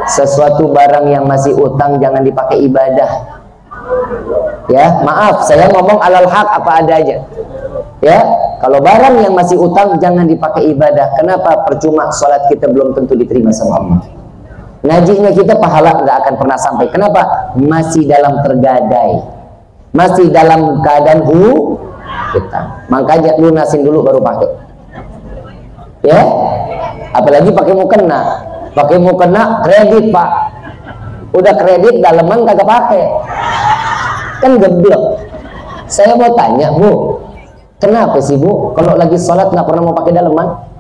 sesuatu barang yang masih utang jangan dipakai ibadah. Ya, maaf, saya ngomong alal haq apa ada aja. Ya, kalau barang yang masih utang jangan dipakai ibadah. Kenapa? Percuma sholat kita belum tentu diterima sama Allah. Ngajinya kita pahala nggak akan pernah sampai. Kenapa? Masih dalam tergadai, masih dalam keadaan utang. Makanya lunasin dulu baru pakai. Ya, apalagi pakai mukena. Pakai mukena kredit pak, udah kredit daleman kagak pakai, kan geblek. Saya mau tanya bu, kenapa sih bu kalau lagi sholat nggak pernah mau pakai daleman?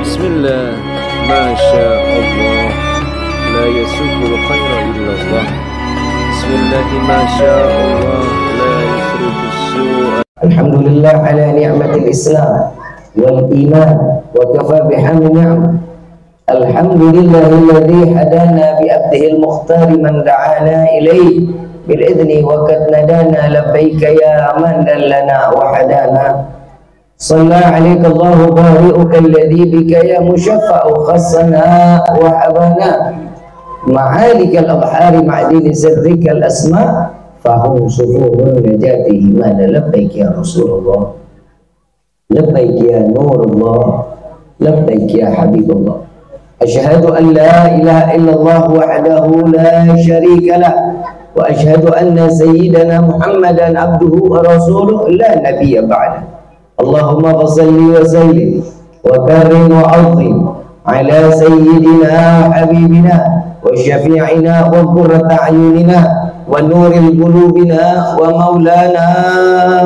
Bismillah, Masya Allah, la yasukul khaira illallah. Bismillah, Masya Allah, la yusrifus su'a. Alhamdulillah ala ni'matil Islam wal iman wa kafa bihamdi ni'am. Alhamdulillahilladzi hadana bi abdihi al-mukhtar man da'ana ilayhi bil idni wa qad nadana labbaika ya man dallana wa hadana. صلى عليك الله بارئك الذي بك يا مشفع خصنا وحبنا معالك الأبحار معدن سرك الأسماء فهم صفوه نجاته ماذا لبيك يا رسول الله لبيك يا نور الله لبيك يا حبيب الله أشهد أن لا إله إلا الله وحده لا شريك له وأشهد أن سيدنا محمدا عبده ورسوله لا نبي بعده اللهم صل وسلم وكرم وعظم على سيدنا حبيبنا وشفيعنا وقرة أعيننا ونور قلوبنا ومولانا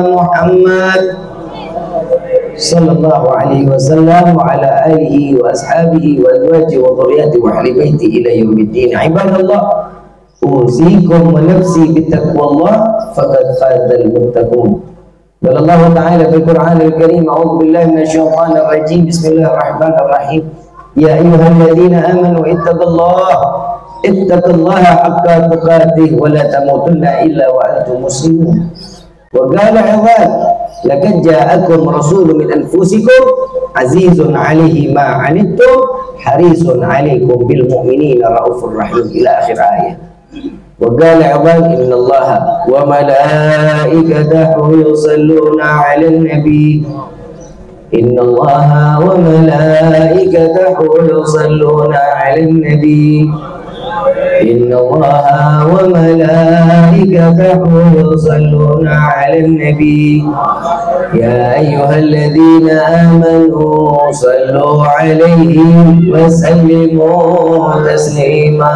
محمد صلى الله عليه وسلم وعلى آله وأصحابه وأزواجه وذريته وأهل بيته إلى يوم الدين. عباد الله، أوصيكم ونفسي بتقوى الله فقد فاز المتقون. قال الله تعالى في القرآن الكريم: أعوذ بالله من الشيطان الرجيم، بسم الله الرحمن الرحيم، يا أيها الذين آمنوا اتقوا الله حق تقاته ولا تموتن إلا وأنتم مسلمون. وقال عباد لقد جاءكم رسول من أنفسكم عزيز عليه ما عنتم حريص عليكم بالمؤمنين رؤوف رحيم إلى آخر آية. وقال عباد إن الله وملائكته يصلون على النبي إن الله وملائكته يصلون على النبي إن الله وملائكته يصلون على النبي يا أيها الذين آمنوا صلوا عليه وسلموا تسليما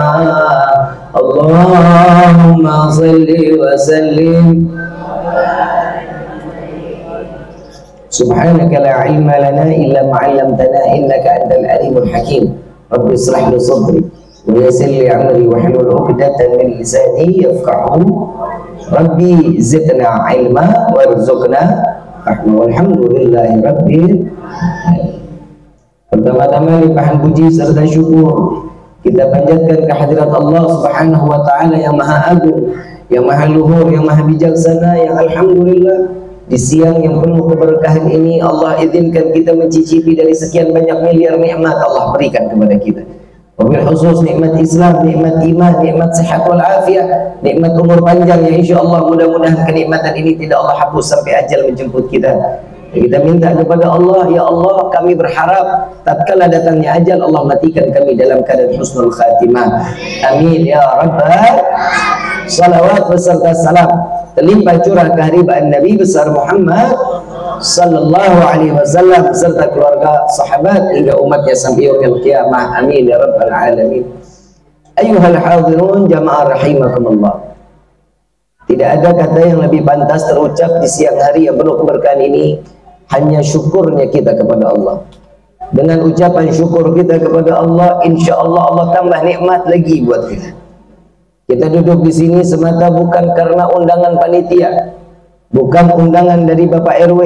اللهم صل وسلم. سبحانك لا علم لنا إلا ما علمتنا إنك أنت العليم الحكيم. رب اشرح لي صدري ويسر لي أمري واحلل عقدة من لساني يفقهوا ربي زدنا علما وارزقنا رحمة والحمد لله rabbil alamin. Pertama-tama limpahan puji serta syukur kita panjatkan kehadirat Allah Subhanahu wa Ta'ala yang Maha Agung, yang Maha Luhur, yang Maha Bijaksana, yang alhamdulillah di siang yang penuh keberkahan ini Allah izinkan kita mencicipi dari sekian banyak miliar nikmat Allah berikan kepada kita. Wabil khusus nikmat Islam, nikmat iman, nikmat sehat wal afiat, nikmat umur panjang yang insya Allah mudah-mudahan kenikmatan ini tidak Allah hapus sampai ajal menjemput kita. Kita minta kepada Allah, ya Allah, kami berharap tatkala datangnya ajal, Allah matikan kami dalam keadaan husnul khatimah. Amin ya rabbal. Salawat beserta salam terlimpah curah keharibaan Nabi besar Muhammad sallallahu alaihi wasallam serta keluarga, sahabat hingga umatnya sampai yaumil qiyamah. Amin ya rabbal alamin. Ayuhal hadirun jamaah rahimakumullah. Tidak ada kata yang lebih pantas terucap di siang hari yang penuh keberkahan ini, hanya syukurnya kita kepada Allah. Dengan ucapan syukur kita kepada Allah, insya Allah Allah tambah nikmat lagi buat kita. Kita duduk di sini semata bukan karena undangan panitia, bukan undangan dari Bapak RW,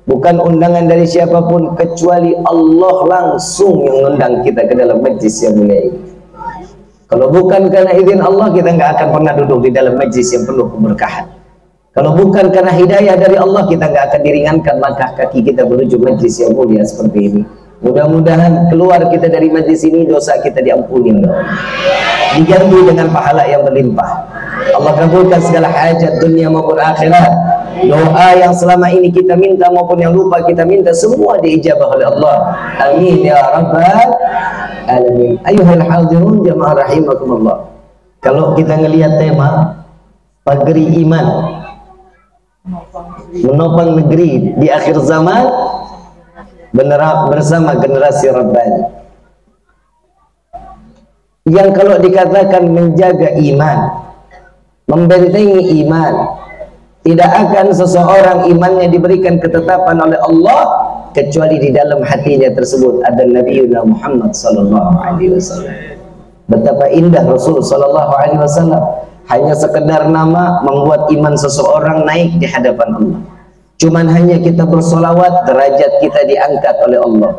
bukan undangan dari siapapun, kecuali Allah langsung yang mengundang kita ke dalam majlis yang mulia ini. Kalau bukan karena izin Allah, kita nggak akan pernah duduk di dalam majlis yang penuh keberkahan. Kalau bukan karena hidayah dari Allah, kita nggak akan diringankan langkah kaki kita menuju majlis yang mulia seperti ini. Mudah-mudahan keluar kita dari majlis ini, dosa kita diampuni oleh Allah, diganti dengan pahala yang berlimpah. Allah kabulkan segala hajat dunia maupun akhirat. Doa yang selama ini kita minta maupun yang lupa kita minta, semua diijabah oleh Allah. Amin ya rabbal alamin. Ayuhal hadirun jamaah rahimakumullah. Kalau kita ngelihat tema pagri iman menopang negeri di akhir zaman bersama generasi Rabbani, yang kalau dikatakan menjaga iman, membentengi iman, tidak akan seseorang imannya diberikan ketetapan oleh Allah kecuali di dalam hatinya tersebut ada Nabiuna Muhammad sallallahu alaihi wasallam. Betapa indah Rasul sallallahu alaihi wasallam, hanya sekedar nama membuat iman seseorang naik di hadapan Allah. Cuman hanya kita bersolawat, derajat kita diangkat oleh Allah.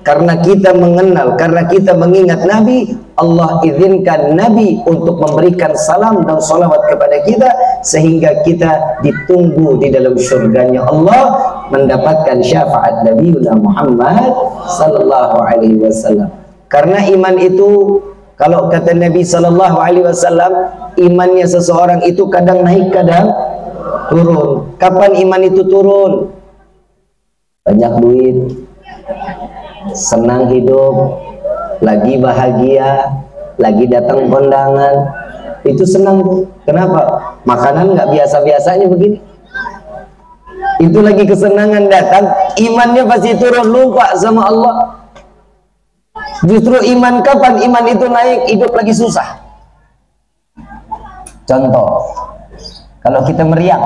Karena kita mengenal, karena kita mengingat Nabi, Allah izinkan Nabi untuk memberikan salam dan solawat kepada kita, sehingga kita ditunggu di dalam syurganya Allah, mendapatkan syafaat Nabi Muhammad sallallahu alaihi wasallam. Karena iman itu, kalau kata Nabi sallallahu alaihi wasallam, imannya seseorang itu kadang naik, kadang turun. Kapan iman itu turun? Banyak duit, senang hidup, lagi bahagia, lagi datang kondangan, itu senang tuh. Kenapa? Makanan nggak biasa-biasanya begini. Itu lagi kesenangan datang, imannya pasti turun, lupa sama Allah. Justru iman, kapan iman itu naik? Hidup lagi susah. Contoh, kalau kita meriang,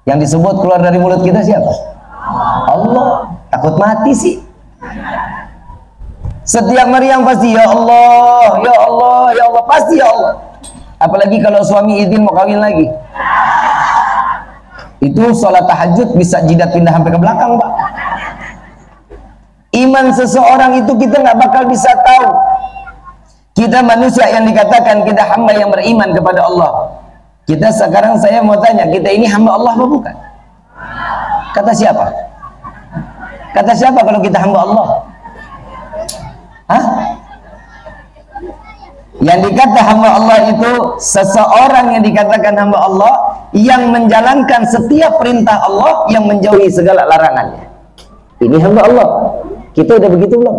yang disebut keluar dari mulut kita siapa? Allah. Takut mati sih. Setiap meriang pasti ya Allah, ya Allah, ya Allah, pasti ya Allah. Apalagi kalau suami izin mau kawin lagi, itu sholat tahajud bisa jidat pindah sampai ke belakang, Pak. Iman seseorang itu kita nggak bakal bisa tahu. Kita manusia yang dikatakan kita hamba yang beriman kepada Allah. Kita sekarang, saya mau tanya, kita ini hamba Allah apa bukan? Kata siapa? Kata siapa kalau kita hamba Allah? Hah? Yang dikata hamba Allah itu seseorang yang dikatakan hamba Allah yang menjalankan setiap perintah Allah, yang menjauhi segala larangannya. Ini hamba Allah. Kita udah begitu belum?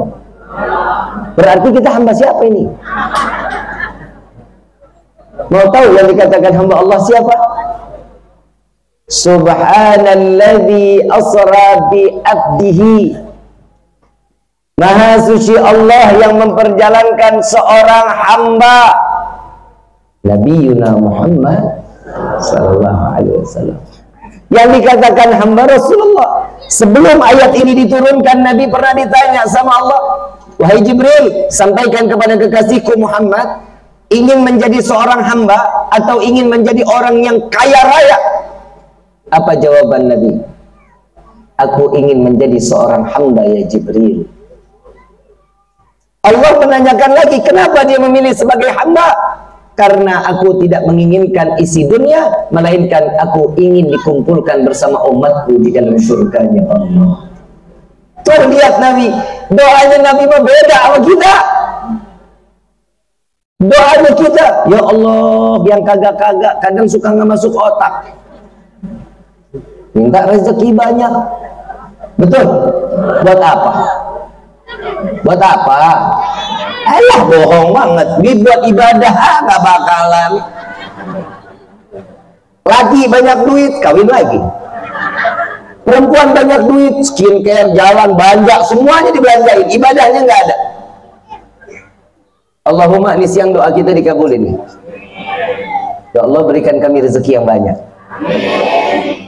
Berarti kita hamba siapa ini? Mau tahu yang dikatakan hamba Allah siapa? Subhanalladzi asra bi abdihi. Maha suci Allah yang memperjalankan seorang hamba, Nabiuna Muhammad sallallahu alaihi wasallam. Yang dikatakan hamba Rasulullah. Sebelum ayat ini diturunkan, Nabi pernah ditanya sama Allah, wahai Jibril, sampaikan kepada kekasihku Muhammad, ingin menjadi seorang hamba atau ingin menjadi orang yang kaya raya? Apa jawaban Nabi? Aku ingin menjadi seorang hamba ya Jibril. Allah menanyakan lagi, kenapa dia memilih sebagai hamba? Karena aku tidak menginginkan isi dunia, melainkan aku ingin dikumpulkan bersama umatku di dalam surganya Allah. Tuh lihat Nabi, doanya Nabi berbeda sama kita. Doanya kita, ya Allah, yang kagak-kagak kadang suka nggak masuk otak. minta rezeki banyak. Betul? Buat apa? Buat apa? Alah, bohong banget. Dibuat ibadah, nggak bakalan. Laki banyak duit, kawin lagi. Perempuan banyak duit, skincare, jalan, banyak, semuanya dibelanjain, ibadahnya nggak ada. Allahumma, ini siang doa kita dikabulin. Ya Allah, berikan kami rezeki yang banyak.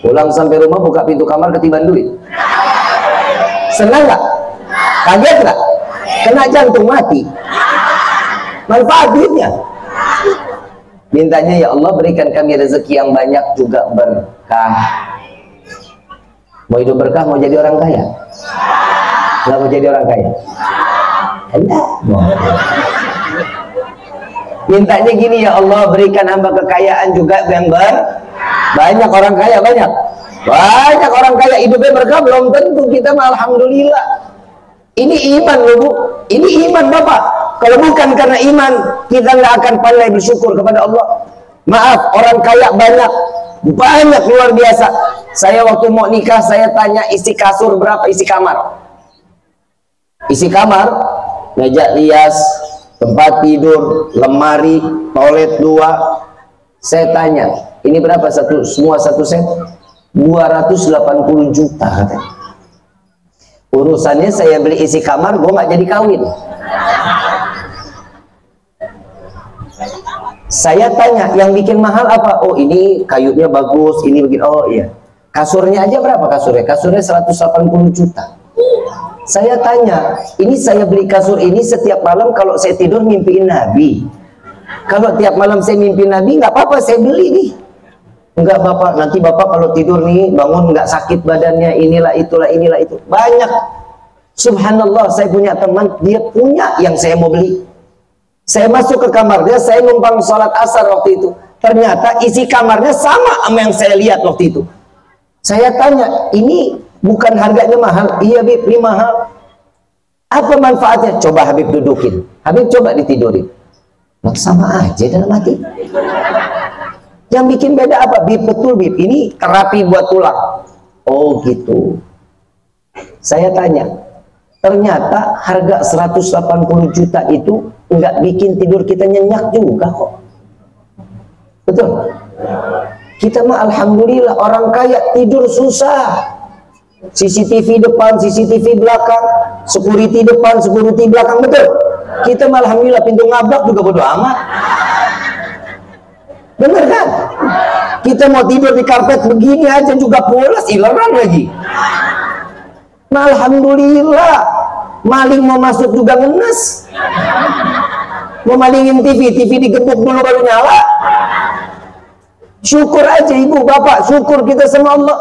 Pulang sampai rumah, buka pintu kamar, ketiban duit. Senang nggak? Kaget nggak? Kena jantung, mati. Manfaat duitnya. Mintanya, ya Allah, berikan kami rezeki yang banyak juga berkah. Mau hidup berkah, mau jadi orang kaya? Nggak mau jadi orang kaya? Enggak. Mintanya gini, ya Allah, berikan hamba kekayaan juga yang banyak. Orang kaya banyak orang kaya hidupnya berkah, belum tentu. Kita mah alhamdulillah. Ini iman loh, Bu. Ini iman, Bapak. Kalau bukan karena iman, kita nggak akan pandai bersyukur kepada Allah. Maaf, orang kaya banyak luar biasa. Saya waktu mau nikah, saya tanya isi kasur berapa, isi kamar. Isi kamar, meja rias, tempat tidur, lemari, toilet 2. Saya tanya, ini berapa semua satu set? 280 juta katanya. Urusannya saya beli isi kamar, gue nggak jadi kawin. Saya tanya, yang bikin mahal apa? Oh, ini kayunya bagus, ini begini. Oh iya. Kasurnya aja berapa kasurnya? Kasurnya 180 juta. Saya tanya, ini saya beli kasur ini setiap malam kalau saya tidur mimpiin Nabi. Kalau tiap malam saya mimpi Nabi, nggak apa-apa, saya beli nih. Enggak, Bapak, nanti Bapak kalau tidur nih bangun nggak sakit badannya, inilah itulah inilah itu. Banyak. Subhanallah, saya punya teman, dia punya yang saya mau beli. Saya masuk ke kamarnya, saya numpang sholat asar waktu itu. Ternyata isi kamarnya sama yang saya lihat waktu itu. Saya tanya, ini bukan harganya mahal? Iya, Habib, ini mahal. Apa manfaatnya? Coba Habib dudukin. Habib coba ditidurin. Sama aja dalam hati. Yang bikin beda apa? Bib, betul Bib, ini terapi buat tulang. Oh gitu. Saya tanya, ternyata harga 180 juta itu nggak bikin tidur kita nyenyak juga kok. Betul? Kita mah alhamdulillah orang kaya tidur susah. CCTV depan, CCTV belakang, security depan, security belakang, betul? Kita mah alhamdulillah pintu ngabrak juga bodo amat. Bener kan? Kita mau tidur di karpet begini aja juga pulas, ileran lagi. Nah, alhamdulillah, maling mau masuk juga ngenes. Mau malingin TV digebuk dulu baru nyala. Syukur aja ibu, bapak, syukur kita sama Allah.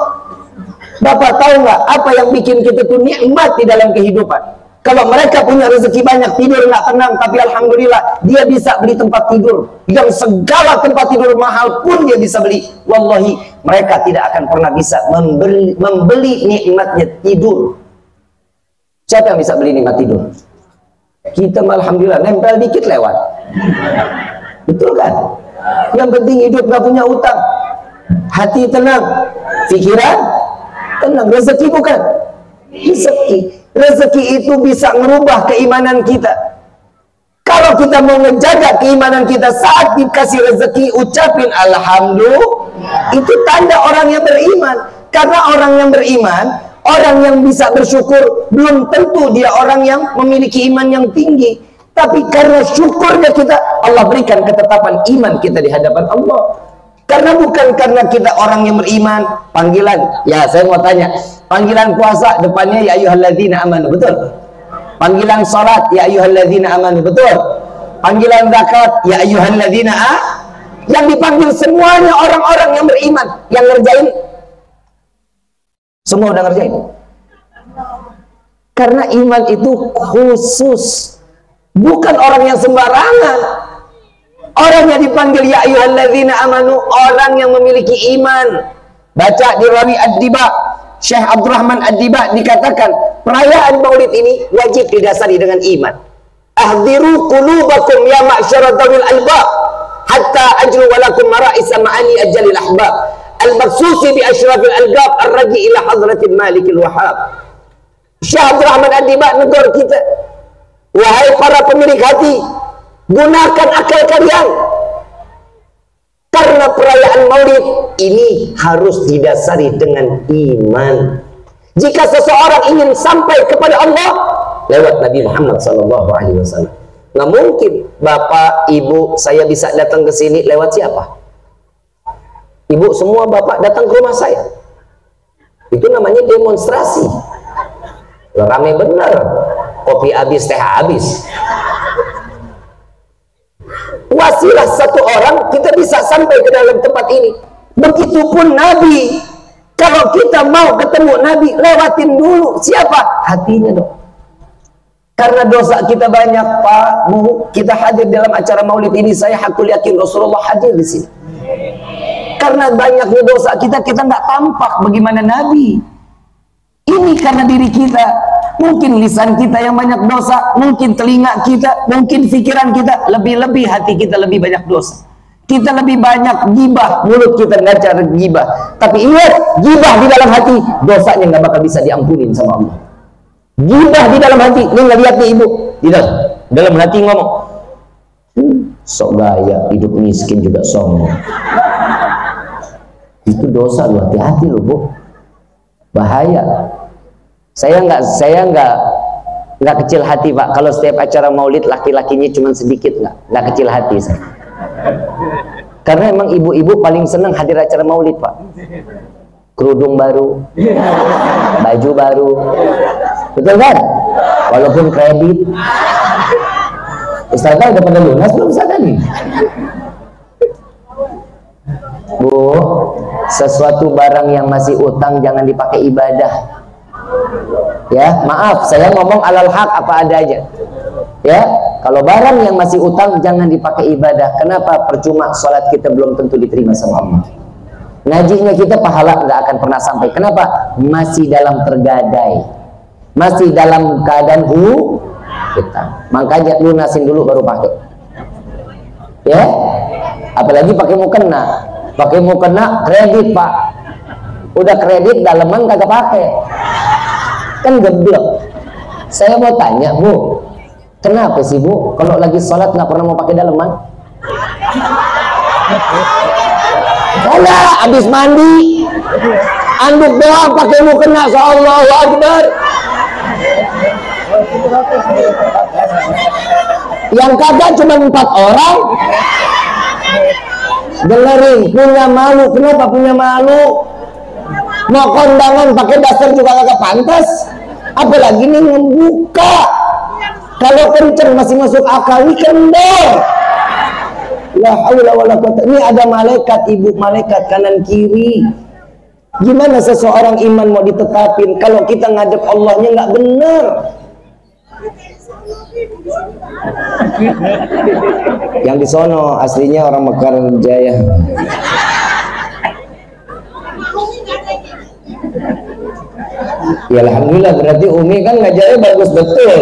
Bapak tahu nggak apa yang bikin kita tuh nikmat di dalam kehidupan? Kalau mereka punya rezeki banyak, tidur nggak tenang, tapi alhamdulillah dia bisa beli tempat tidur yang segala tempat tidur mahal pun dia bisa beli. Wallahi mereka tidak akan pernah bisa membeli nikmatnya tidur. Siapa yang bisa beli nikmat tidur? Kita alhamdulillah nempel dikit lewat. Betul kan? Yang penting hidup nggak punya utang, hati tenang, pikiran tenang. Rezeki bukan? Rezeki itu bisa merubah keimanan kita. Kalau kita mau menjaga keimanan kita saat dikasih rezeki, ucapin alhamdulillah. Itu tanda orang yang beriman. Karena orang yang beriman, orang yang bisa bersyukur, belum tentu dia orang yang memiliki iman yang tinggi. Tapi karena syukurnya kita, Allah berikan ketetapan iman kita di hadapan Allah. Karena bukan karena kita orang yang beriman, panggilan, ya saya mau tanya, panggilan puasa depannya ya ayyuhalladzina amanu, betul? Panggilan salat ya ayyuhalladzina amanu, betul? Panggilan zakat ya ayyuhalladzina yang dipanggil semuanya orang-orang yang beriman, yang ngerjain semua udah ngerjain. Karena iman itu khusus, bukan orang yang sembarangan. Orang yang dipanggil ya ayyuhalladzina amanu, orang yang memiliki iman. Baca di Rawi Ad-Diba, Syekh Abdurrahman Ad-Diba dikatakan perayaan Maulid ini wajib didasari dengan iman. Ahdiru qulubakum ya ma'syara dzawil albab hatta ajru walakum mara'is ma'ani ajalil ahbab. al-maksusi bi asyrafil alqab ar-raji ila hadratil malikil wahhab. Syekh Abdul Rahman Ad-Diba negor kita, wahai para pemilik hati, gunakan akal kalian, karena perayaan Maulid ini harus didasari dengan iman. Jika seseorang ingin sampai kepada Allah lewat Nabi Muhammad SAW, nggak mungkin bapak ibu saya bisa datang ke sini lewat siapa? Ibu semua bapak datang ke rumah saya, itu namanya demonstrasi. Rame bener, kopi habis, teh habis. Wasilah satu orang kita bisa sampai ke dalam tempat ini. Begitupun Nabi. Kalau kita mau ketemu Nabi, lewatin dulu siapa? Hatinya dong. Karena dosa kita banyak, Pak, Bu, kita hadir dalam acara Maulid ini, saya hakul yakin Rasulullah hadir di sini. Karena banyaknya dosa kita nggak tampak bagaimana Nabi. Ini karena diri kita, mungkin lisan kita yang banyak dosa, mungkin telinga kita, mungkin pikiran kita, lebih-lebih hati kita lebih banyak dosa. Kita lebih banyak gibah, mulut kita ngajar gibah. Tapi ingat, gibah di dalam hati, dosanya nggak bakal bisa diampunin sama Allah. Gibah di dalam hati, ini nggak lihat nih ibu, di dalam hati ngomong, sok gaya, hidup miskin juga sombong. Itu dosa loh, hati-hati loh Bu, bahaya. Saya nggak kecil hati Pak. Kalau setiap acara Maulid laki-lakinya cuma sedikit, nggak kecil hati saya. Karena emang ibu-ibu paling senang hadir acara Maulid Pak. Kerudung baru, baju baru, betul kan? Walaupun kredit. Ustazah udah pada lunas belum Ustazah nih? Bu, sesuatu barang yang masih utang jangan dipakai ibadah. Ya, maaf, saya ngomong alal haq apa adanya. Ya, kalau barang yang masih utang jangan dipakai ibadah. Kenapa? Percuma sholat kita belum tentu diterima sama Allah. Ngajinya kita pahala nggak akan pernah sampai. Kenapa? Masih dalam tergadai, masih dalam keadaan kita. Makanya lunasin dulu baru pakai. Ya, apalagi pakai mukena kredit Pak. Udah kredit daleman kagak pakai. Kan geblek. Saya mau tanya Bu, kenapa sih Bu kalau lagi sholat nggak pernah mau pakai daleman? Karena habis mandi anduk doang pakai mukena, Allahu Akbar. Yang kagak cuma 4 orang. Dengerin, punya malu. Kenapa punya malu? Mau kondangan pakai daster juga kagak pantas, apalagi nih ngebuka. Kalau kenceng masih masuk akal, ini kendor. La haula wala quwwata. Ini ada malaikat, ibu malaikat kanan kiri. Gimana seseorang iman mau ditetapin kalau kita ngadep Allahnya nggak bener? Yang di sono aslinya orang Mekar Jaya. Ya alhamdulillah, berarti Umi kan ngajarnya bagus betul.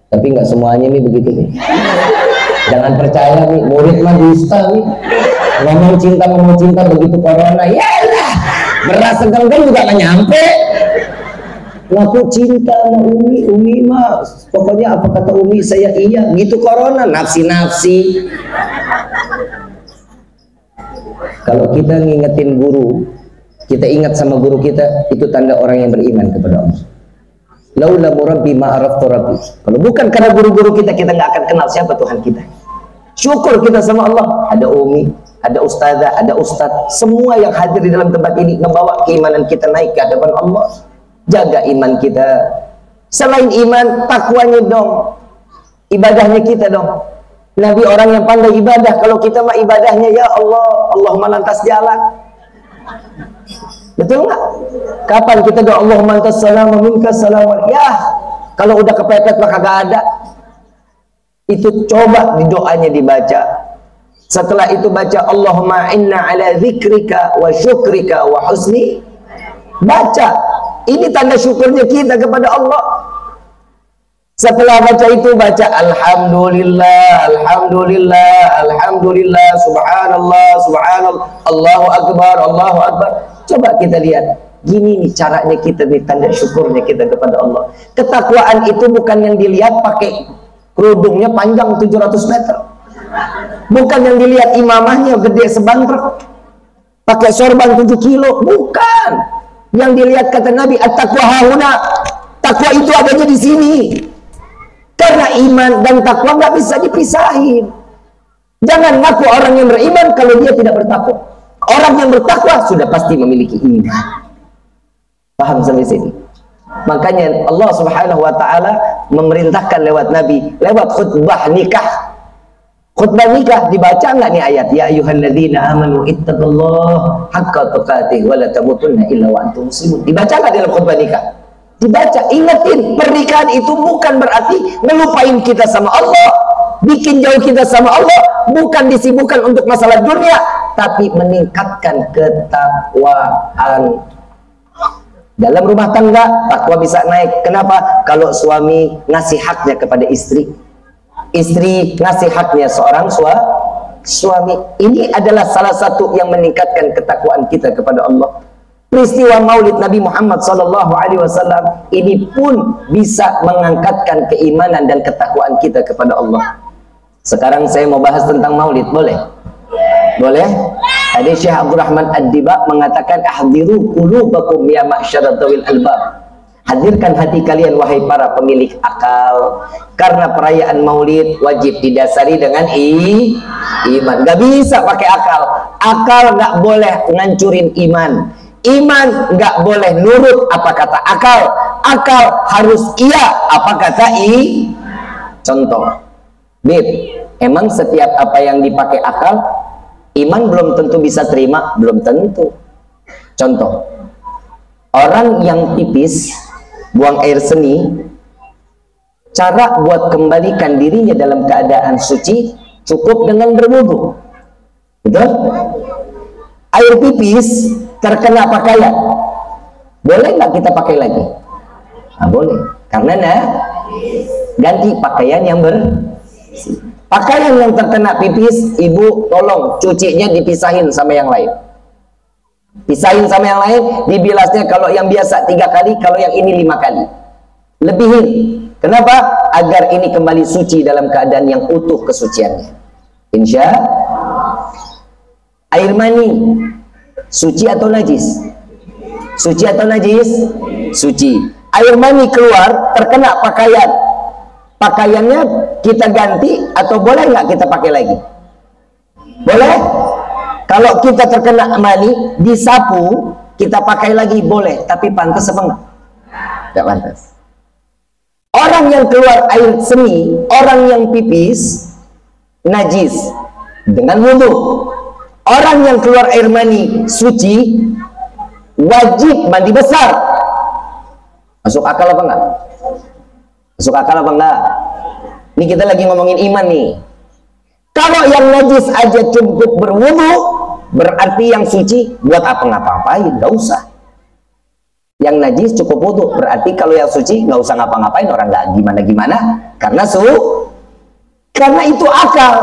Tapi nggak semuanya nih begitu nih. Jangan percaya nih, murid mah dusta nih. Ngomong cinta begitu corona, ya lah, beras segenggam juga nggak nyampe. Ngaku cinta sama Umi mah pokoknya apa kata Umi saya iya. Gitu corona, nafsi. Kalau kita ngingetin guru, kita ingat sama guru kita, itu tanda orang yang beriman kepada Allah. Laula murabbi ma'araftu rabbi. Kalau bukan karena guru-guru kita nggak akan kenal siapa Tuhan kita. Syukur kita sama Allah, ada Umi, ada ustazah, ada ustadz, semua yang hadir di dalam tempat ini membawa keimanan kita naik ke hadapan Allah. Jaga iman kita. Selain iman, takwanya dong, ibadahnya kita dong. Nabi orang yang pandai ibadah. Kalau kita mah ibadahnya ya Allah, Allahumma lantas jalan. Betul nggak? Kapan kita doa Allahumma lantas salam minka salam? Ya, kalau udah kepepet mah kagak ada. Itu coba di doanya dibaca. Setelah itu baca Allahumma inna ala dzikrika wa syukrika wa husni. Baca. Ini tanda syukurnya kita kepada Allah. Setelah baca itu baca alhamdulillah, alhamdulillah, alhamdulillah, subhanallah, subhanallah, Allahu akbar, Allahu akbar. Coba kita lihat, gini nih caranya kita nih, tanda syukurnya kita kepada Allah. Ketakwaan itu bukan yang dilihat pakai kerudungnya panjang 700 meter. Bukan yang dilihat imamahnya gede sebantrek, pakai sorban 7 kilo, bukan. Yang dilihat kata Nabi, at-taqwa hahuna. Takwa itu adanya di sini. Karena iman dan takwa nggak bisa dipisahin. Jangan ngaku orang yang beriman kalau dia tidak bertakwa. Orang yang bertakwa sudah pasti memiliki iman. Paham sampai sini? Makanya Allah Subhanahu wa taala memerintahkan lewat Nabi, lewat khutbah nikah. Khutbah nikah dibaca nggak nih ayat? Ya ayyuhalladzina amanu ittaqullaha haqqa tuqatih wa la tamutunna illa wa antum muslimun. Dibaca nggak dalam khutbah nikah? Dibaca. Ingetin, pernikahan itu bukan berarti ngelupain kita sama Allah, bikin jauh kita sama Allah, bukan disibukkan untuk masalah dunia, tapi meningkatkan ketakwaan. Dalam rumah tangga, takwa bisa naik. Kenapa? Kalau suami ngasih haknya kepada istri, istri ngasih haknya seorang suami. Ini adalah salah satu yang meningkatkan ketakwaan kita kepada Allah. Peristiwa Maulid Nabi Muhammad SAW ini pun bisa mengangkatkan keimanan dan ketakwaan kita kepada Allah. Sekarang saya mau bahas tentang Maulid, boleh? Boleh? Tadi Syekh Abdul Rahman Ad-Diba mengatakan, ahdiru qulubakum ya ma'syaratul albab. Hadirkan hati kalian wahai para pemilik akal, karena perayaan Maulid wajib didasari dengan iman. Gak bisa pakai akal. Akal gak boleh ngancurin iman. Iman nggak boleh nurut apa kata akal. Akal harus iya apa kata Contoh, Bib, emang setiap apa yang dipakai akal, iman belum tentu bisa terima, belum tentu. Contoh, orang yang pipis, buang air seni, cara buat kembalikan dirinya dalam keadaan suci cukup dengan berwudu. Betul? Air pipis terkena pakaian, boleh nggak kita pakai lagi? Nah, boleh, karena ganti pakaian yang bersih. Pakaian yang terkena pipis, ibu tolong cucinya dipisahin sama yang lain. Pisahin sama yang lain, dibilasnya kalau yang biasa 3 kali, kalau yang ini 5 kali. Lebihin. Kenapa? Agar ini kembali suci dalam keadaan yang utuh kesuciannya. Insya air mani suci atau najis? Suci atau najis? Suci. Air mani keluar terkena pakaian, pakaiannya kita ganti atau boleh nggak kita pakai lagi? Boleh. Kalau kita terkena mani disapu, kita pakai lagi boleh, tapi pantas apa enggak? Tidak pantas. Orang yang keluar air seni, orang yang pipis najis dengan wudu. Orang yang keluar air mani suci, wajib mandi besar. Masuk akal apa enggak? Masuk akal apa enggak? Ini kita lagi ngomongin iman nih. Kalau yang najis aja cukup berwudu, berarti yang suci buat apa ngapa-ngapain? Enggak usah. Yang najis cukup wudu, berarti kalau yang suci nggak usah ngapa-ngapain, orang nggak gimana-gimana, karena karena itu akal.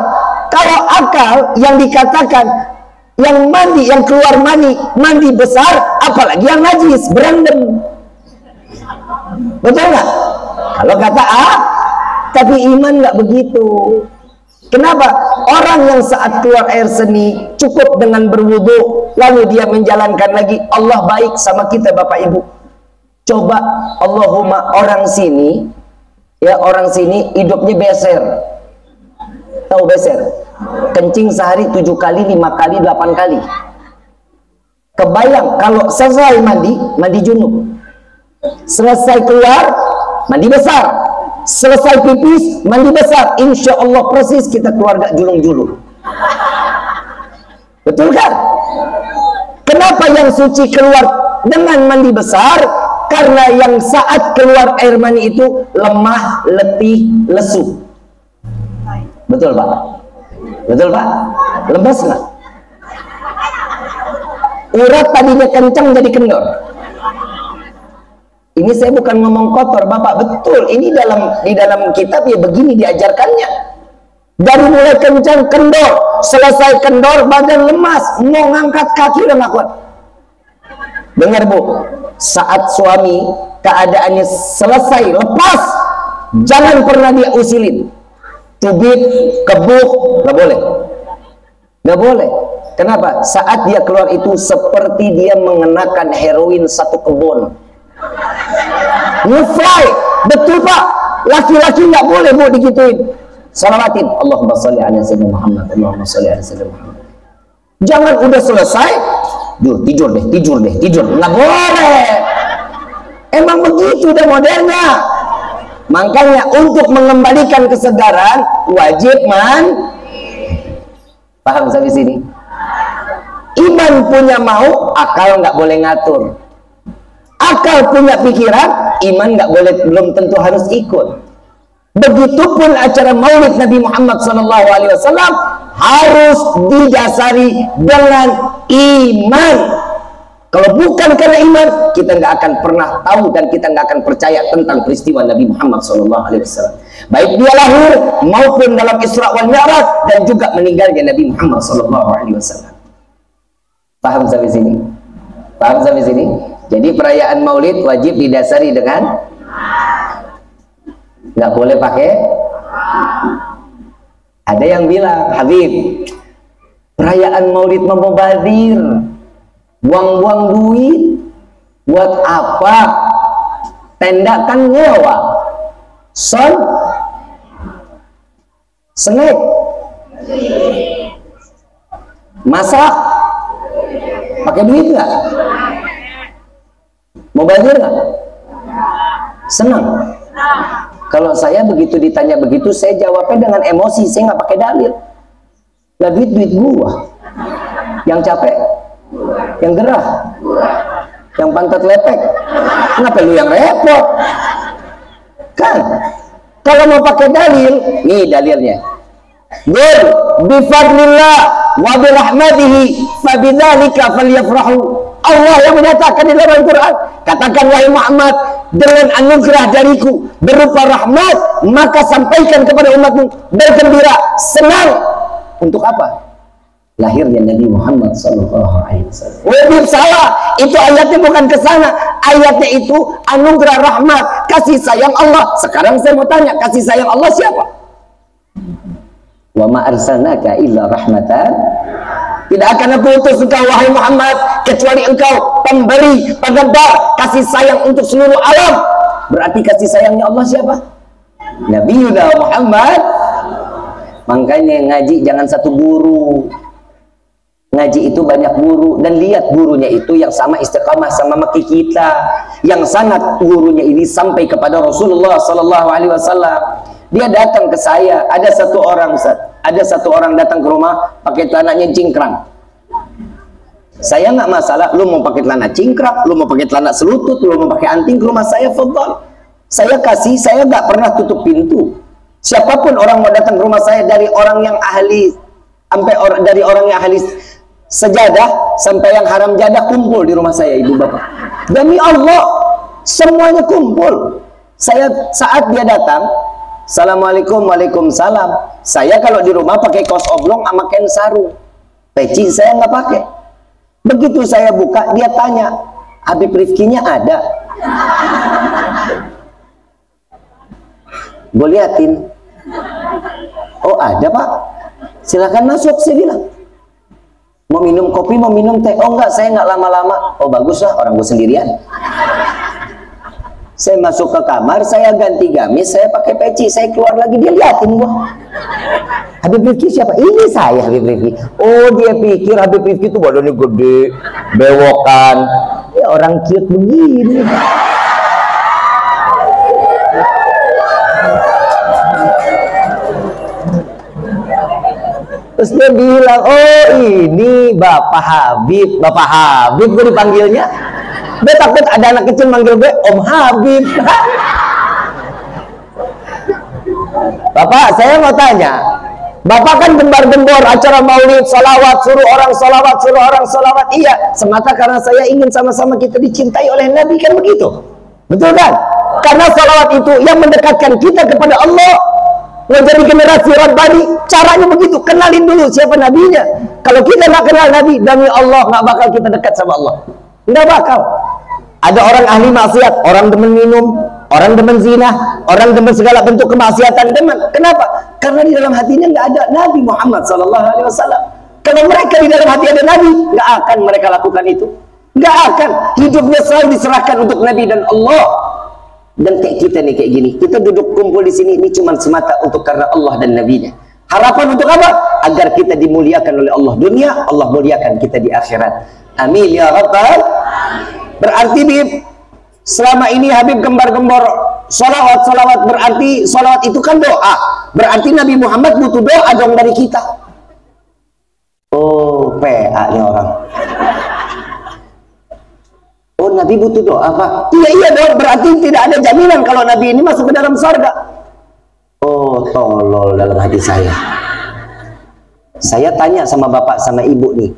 Kalau akal yang dikatakan yang mandi, yang keluar mandi besar, apalagi yang najis berendam, betul nggak? Kalau kata tapi iman nggak begitu. Kenapa? Orang yang saat keluar air seni cukup dengan berwudu, lalu dia menjalankan lagi, Allah baik sama kita Bapak Ibu. Coba Allahumma orang sini, ya orang sini hidupnya beser. Tahu beser? Kencing sehari 7 kali, 5 kali, 8 kali. Kebayang kalau selesai mandi junub. Selesai keluar, mandi besar. Selesai pipis, mandi besar. Insya Allah persis kita keluarga julung-julung. Betul kan? Kenapa yang suci keluar dengan mandi besar? Karena yang saat keluar air mani itu lemah, letih, lesu. Betul Pak? Betul Pak? Lemes nggak? Urat tadinya kencang jadi kendor. Ini saya bukan ngomong kotor, Bapak, betul. Ini di dalam kitab ya begini diajarkannya. Dari mulai kencang kendor, selesai kendor badan lemas, mau ngangkat kaki udah nggak kuat. Dengar Bu, saat suami keadaannya selesai lepas, jangan pernah dia usilin. Tubit, kebuk, nggak boleh. Nggak boleh. Kenapa? Saat dia keluar itu seperti dia mengenakan heroin satu kebun. Ngefly, betul Pak. Laki-laki nggak boleh Bu digituin. Salawatin, Allahumma sholli ala sayyidina Muhammad, Allahumma sholli ala sayyidina Muhammad. Jangan udah selesai, tidur deh, nggak boleh. Emang begitu udah modernnya. Makanya untuk mengembalikan kesegaran wajib paham sampai sini? Iman punya mau, akal nggak boleh ngatur. Akal punya pikiran, iman nggak boleh, belum tentu harus ikut. Begitupun acara Maulid Nabi Muhammad SAW harus didasari dengan iman. Kalau bukan karena iman, kita nggak akan pernah tahu dan kita nggak akan percaya tentang peristiwa Nabi Muhammad SAW. Baik dia lahir maupun dalam Isra wal Mi'raj dan juga meninggalnya Nabi Muhammad SAW. Paham sampai sini? Paham sampai sini? Jadi perayaan Maulid wajib didasari dengan, nggak boleh pakai. Ada yang bilang, Habib, perayaan Maulid membazir, buang-buang duit, buat apa? Tenda kan nyewa, snack, masak, pakai duit nggak? Mau bazir nggak? Senang. Kalau saya begitu ditanya begitu, saya jawabnya dengan emosi, saya nggak pakai dalil. Lah duit gua. Yang capek, yang gerah, yang pantat lepek. Kenapa lu yang repot? Kan? Kalau mau pakai dalil, nih dalilnya. Qul bi fadlillah wa bi rahmatihi fabidzalika falyafrahu. Allah yang menyatakan di dalam Al-Quran, katakan wahai Muhammad, dengan anugerah dariku berupa rahmat, maka sampaikan kepada umatmu, bergembira, senang. Untuk apa? Lahirnya Nabi Muhammad SAW. Wajib salah, itu ayatnya bukan ke sana. Ayatnya itu anugerah rahmat, kasih sayang Allah. Sekarang saya mau tanya, kasih sayang Allah siapa? Wa ma arsalnaka illa rahmatan. Tidak akan aku utus engkau wahai Muhammad kecuali engkau pemberi, penyebar kasih sayang untuk seluruh alam. Berarti kasih sayangnya Allah siapa? Nabi Muhammad. Makanya ngaji jangan satu guru. Ngaji itu banyak guru, dan lihat gurunya itu yang sama istiqamah sama maki kita, yang sangat gurunya ini sampai kepada Rasulullah SAW. Dia datang ke saya, ada satu orang datang ke rumah pakai celananya cingkrang. Saya nggak masalah, lu mau pakai celana cingkrang, lu mau pakai celana selutut, lu mau pakai anting ke rumah saya, fadhal. Saya kasih, saya nggak pernah tutup pintu. Siapapun orang mau datang ke rumah saya, dari orang yang ahli sampai dari orang yang ahli sejadah sampai yang haram jadah, kumpul di rumah saya, ibu bapak. Demi Allah, semuanya kumpul. Saya saat dia datang, Assalamualaikum, waalaikumsalam. Saya kalau di rumah pakai kaos oblong sama kain sarung, peci saya nggak pakai. Begitu saya buka, dia tanya, Habib Rifkinya ada? Gue liatin, oh ada Pak, silahkan masuk. Saya bilang, mau minum kopi, mau minum teh? Oh enggak, saya nggak lama-lama. Oh bagus lah, orang gue sendirian. Saya masuk ke kamar, saya ganti gamis, saya pakai peci, saya keluar lagi, dia liatin gua. Habib Rifki siapa? Ini saya, Habib Rifki. Oh, dia pikir Habib Rifki itu badannya gede, bewokan. Ya orang cute begini. Terus dia bilang, oh ini Bapak Habib. Bapak Habib gue dipanggilnya. Dia takut ada anak kecil manggil gue Om Habib. Bapak, saya mau tanya, Bapak kan gembar-gembor acara maulid, salawat, suruh orang salawat, suruh orang salawat. Iya, semata karena saya ingin sama-sama kita dicintai oleh Nabi, kan begitu? Betul kan? Karena salawat itu yang mendekatkan kita kepada Allah, menjadi generasi Rabbani. Caranya begitu, kenalin dulu siapa nabinya. Kalau kita nggak kenal nabi, demi Allah nggak bakal kita dekat sama Allah, nggak bakal. Ada orang ahli maksiat, orang demen minum, orang demen zina, orang demen segala bentuk kemaksiatan, demen. Kenapa? Karena di dalam hatinya nggak ada Nabi Muhammad SAW. Kalau mereka di dalam hati ada Nabi, nggak akan mereka lakukan itu, nggak akan. Hidupnya selalu diserahkan untuk Nabi dan Allah. Dan kayak kita nih kayak gini, kita duduk kumpul di sini ini cuma semata untuk karena Allah dan Nabi-Nya. Harapan untuk apa? Agar kita dimuliakan oleh Allah dunia, Allah muliakan kita di akhirat. Amin ya rabbal. Berarti Bib, selama ini Habib gembar-gembor salawat berarti salawat itu kan doa. Berarti Nabi Muhammad butuh doa dong dari kita. Oh, PA nih orang. Oh, Nabi butuh doa, Pak? Iya dong, berarti tidak ada jaminan kalau Nabi ini masuk ke dalam surga. Oh, tolol dalam hati saya. Saya tanya sama bapak sama ibu nih,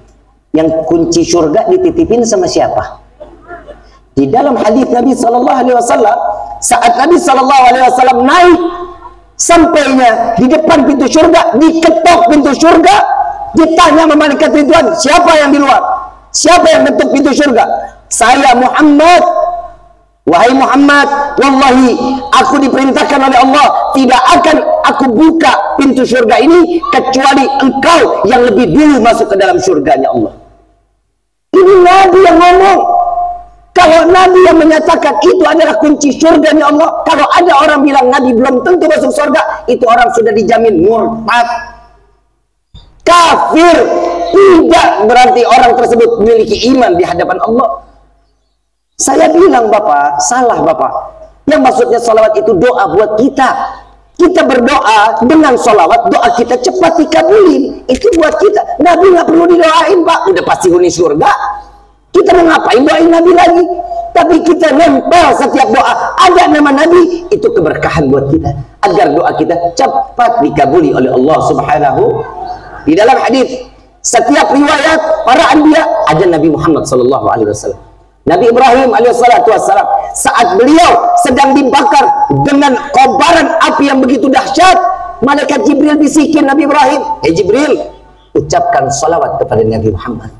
yang kunci surga dititipin sama siapa? Di dalam hadis Nabi SAW, saat Nabi SAW naik sampainya di depan pintu surga, diketok pintu surga, ditanya sama malaikat Ridwan, siapa yang di luar? Siapa yang ketuk pintu surga? Saya Muhammad. Wahai Muhammad, wallahi aku diperintahkan oleh Allah, tidak akan aku buka pintu surga ini kecuali engkau yang lebih dulu masuk ke dalam surganya Allah. Ini Nabi yang ngomong. Kalau Nabi yang menyatakan itu adalah kunci surganya Allah, kalau ada orang bilang Nabi belum tentu masuk surga, itu orang sudah dijamin murtad, kafir. Tidak berarti orang tersebut memiliki iman di hadapan Allah. Saya bilang Bapak, salah Bapak. Yang maksudnya salawat itu doa buat kita. Kita berdoa dengan salawat, doa kita cepat dikabulin. Itu buat kita. Nabi nggak perlu didoain Pak, udah pasti huni surga. Kita mau ngapain doain Nabi lagi? Tapi kita nempel setiap doa ada nama Nabi, itu keberkahan buat kita. Agar doa kita cepat dikabuli oleh Allah Subhanahu. Di dalam hadis setiap riwayat para anbiya ada Nabi Muhammad SAW. Nabi Ibrahim alaihissalam, saat beliau sedang dibakar dengan kobaran api yang begitu dahsyat, malaikat Jibril bisikin Nabi Ibrahim, "Hei Jibril, ucapkan salawat kepada Nabi Muhammad,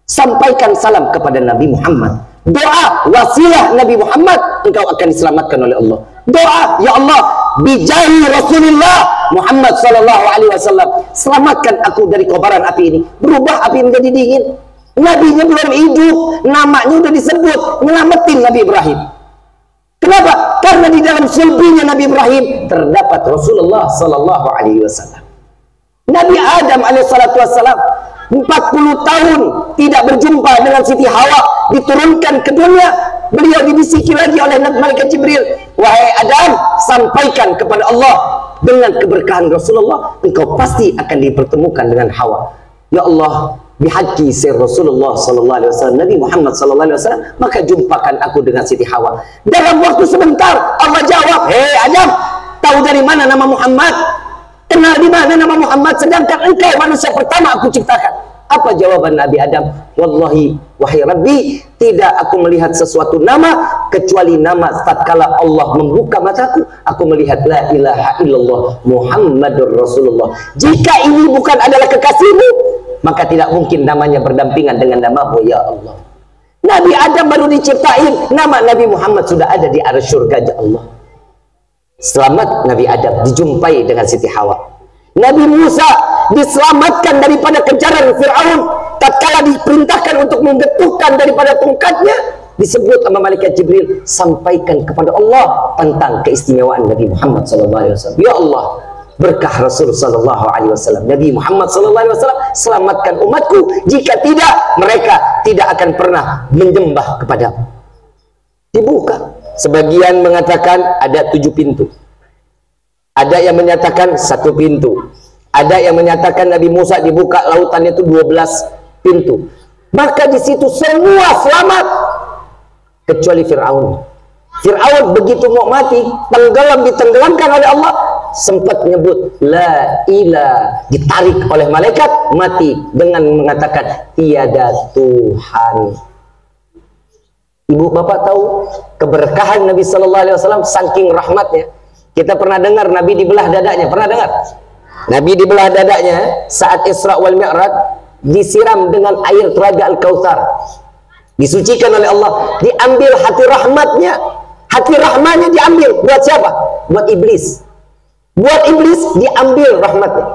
sampaikan salam kepada Nabi Muhammad, doa wasilah Nabi Muhammad, engkau akan diselamatkan oleh Allah. Doa, ya Allah, bijahi Rasulullah Muhammad SAW, selamatkan aku dari kobaran api ini." Berubah api menjadi dingin. Nabinya belum hidup, namanya udah disebut, nyelamatin Nabi Ibrahim. Kenapa? Karena di dalam sulbinya Nabi Ibrahim terdapat Rasulullah SAW. Nabi Adam alaihissalam 40 tahun tidak berjumpa dengan Siti Hawa, diturunkan ke dunia. Beliau dibisiki lagi oleh malaikat Jibril, "Wahai Adam, sampaikan kepada Allah dengan keberkahan Rasulullah, engkau pasti akan dipertemukan dengan Hawa." Ya Allah, bihaqi sir Rasulullah SAW, Nabi Muhammad SAW, maka jumpakan aku dengan Siti Hawa. Dalam waktu sebentar Allah jawab, "Hei Adam, tahu dari mana nama Muhammad? Kenal di mana nama Muhammad? Sedangkan engkau manusia pertama aku ciptakan." Apa jawaban Nabi Adam? "Wallahi, wahai Rabbi, tidak aku melihat sesuatu nama kecuali nama tatkala Allah membuka mataku, aku melihat la ilaha illallah Muhammadur Rasulullah. Jika ini bukan adalah kekasihmu, maka tidak mungkin namanya berdampingan dengan namamu ya Allah." Nabi Adam baru diciptain, nama Nabi Muhammad sudah ada di arah surga Allah. Selamat Nabi Adam dijumpai dengan Siti Hawa. Nabi Musa diselamatkan daripada kejaran Fir'aun tatkala diperintahkan untuk menggetukkan daripada tongkatnya, disebut sama malaikat Jibril, sampaikan kepada Allah tentang keistimewaan Nabi Muhammad SAW. Ya Allah, berkah Rasul sallallahu alaihi wasallam, Nabi Muhammad sallallahu alaihi wasallam, selamatkan umatku, jika tidak mereka tidak akan pernah menyembah kepadamu. Dibuka. Sebagian mengatakan ada 7 pintu, ada yang menyatakan 1 pintu, ada yang menyatakan Nabi Musa dibuka lautannya itu 12 pintu. Maka di situ semua selamat kecuali Fir'aun. Fir'aun begitu mau mati, ditenggelamkan oleh Allah, sempat menyebut la ilah, ditarik oleh malaikat, mati dengan mengatakan tiada Tuhan. Ibu bapak tahu keberkahan Nabi Sallallahu Alaihi Wasallam saking rahmatnya. Kita pernah dengar Nabi dibelah dadanya, pernah dengar? Nabi dibelah dadanya saat Isra wal Mi'raj, disiram dengan air telaga Al-Kautsar, disucikan oleh Allah, diambil hati rahmatnya. Hati rahmatnya diambil buat siapa? Buat iblis. Buat iblis diambil rahmatnya.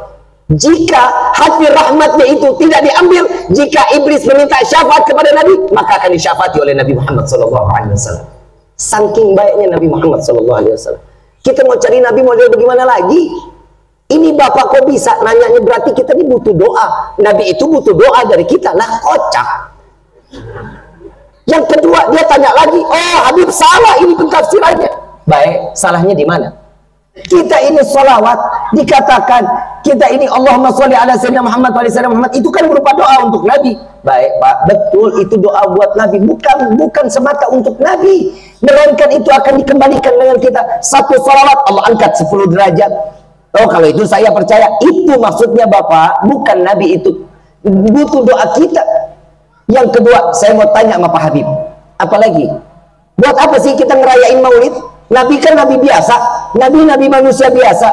Jika hati rahmatnya itu tidak diambil, jika iblis meminta syafaat kepada Nabi, maka akan disyafaati oleh Nabi Muhammad SAW. Saking baiknya Nabi Muhammad SAW. Kita mau cari Nabi model bagaimana lagi? Ini bapak kok bisa nanyanya, berarti kita ini butuh doa. Nabi itu butuh doa dari kita. Lah kocak. Yang kedua dia tanya lagi, oh Habib salah ini pentafsirannya. Baik, salahnya di mana? Kita ini sholawat dikatakan kita ini Allahumma sholli ala sayyidina Muhammad wa ala sayyidina Muhammad, itu kan berupa doa untuk Nabi. Baik Pak, betul itu doa buat Nabi, bukan semata untuk Nabi, melainkan itu akan dikembalikan dengan kita. Satu sholawat Allah angkat 10 derajat. Oh kalau itu saya percaya, itu maksudnya Bapak, bukan Nabi itu butuh doa kita. Yang kedua saya mau tanya sama Pak Habib, apalagi buat apa sih kita ngerayain maulid? Nabi kan Nabi biasa, Nabi manusia biasa.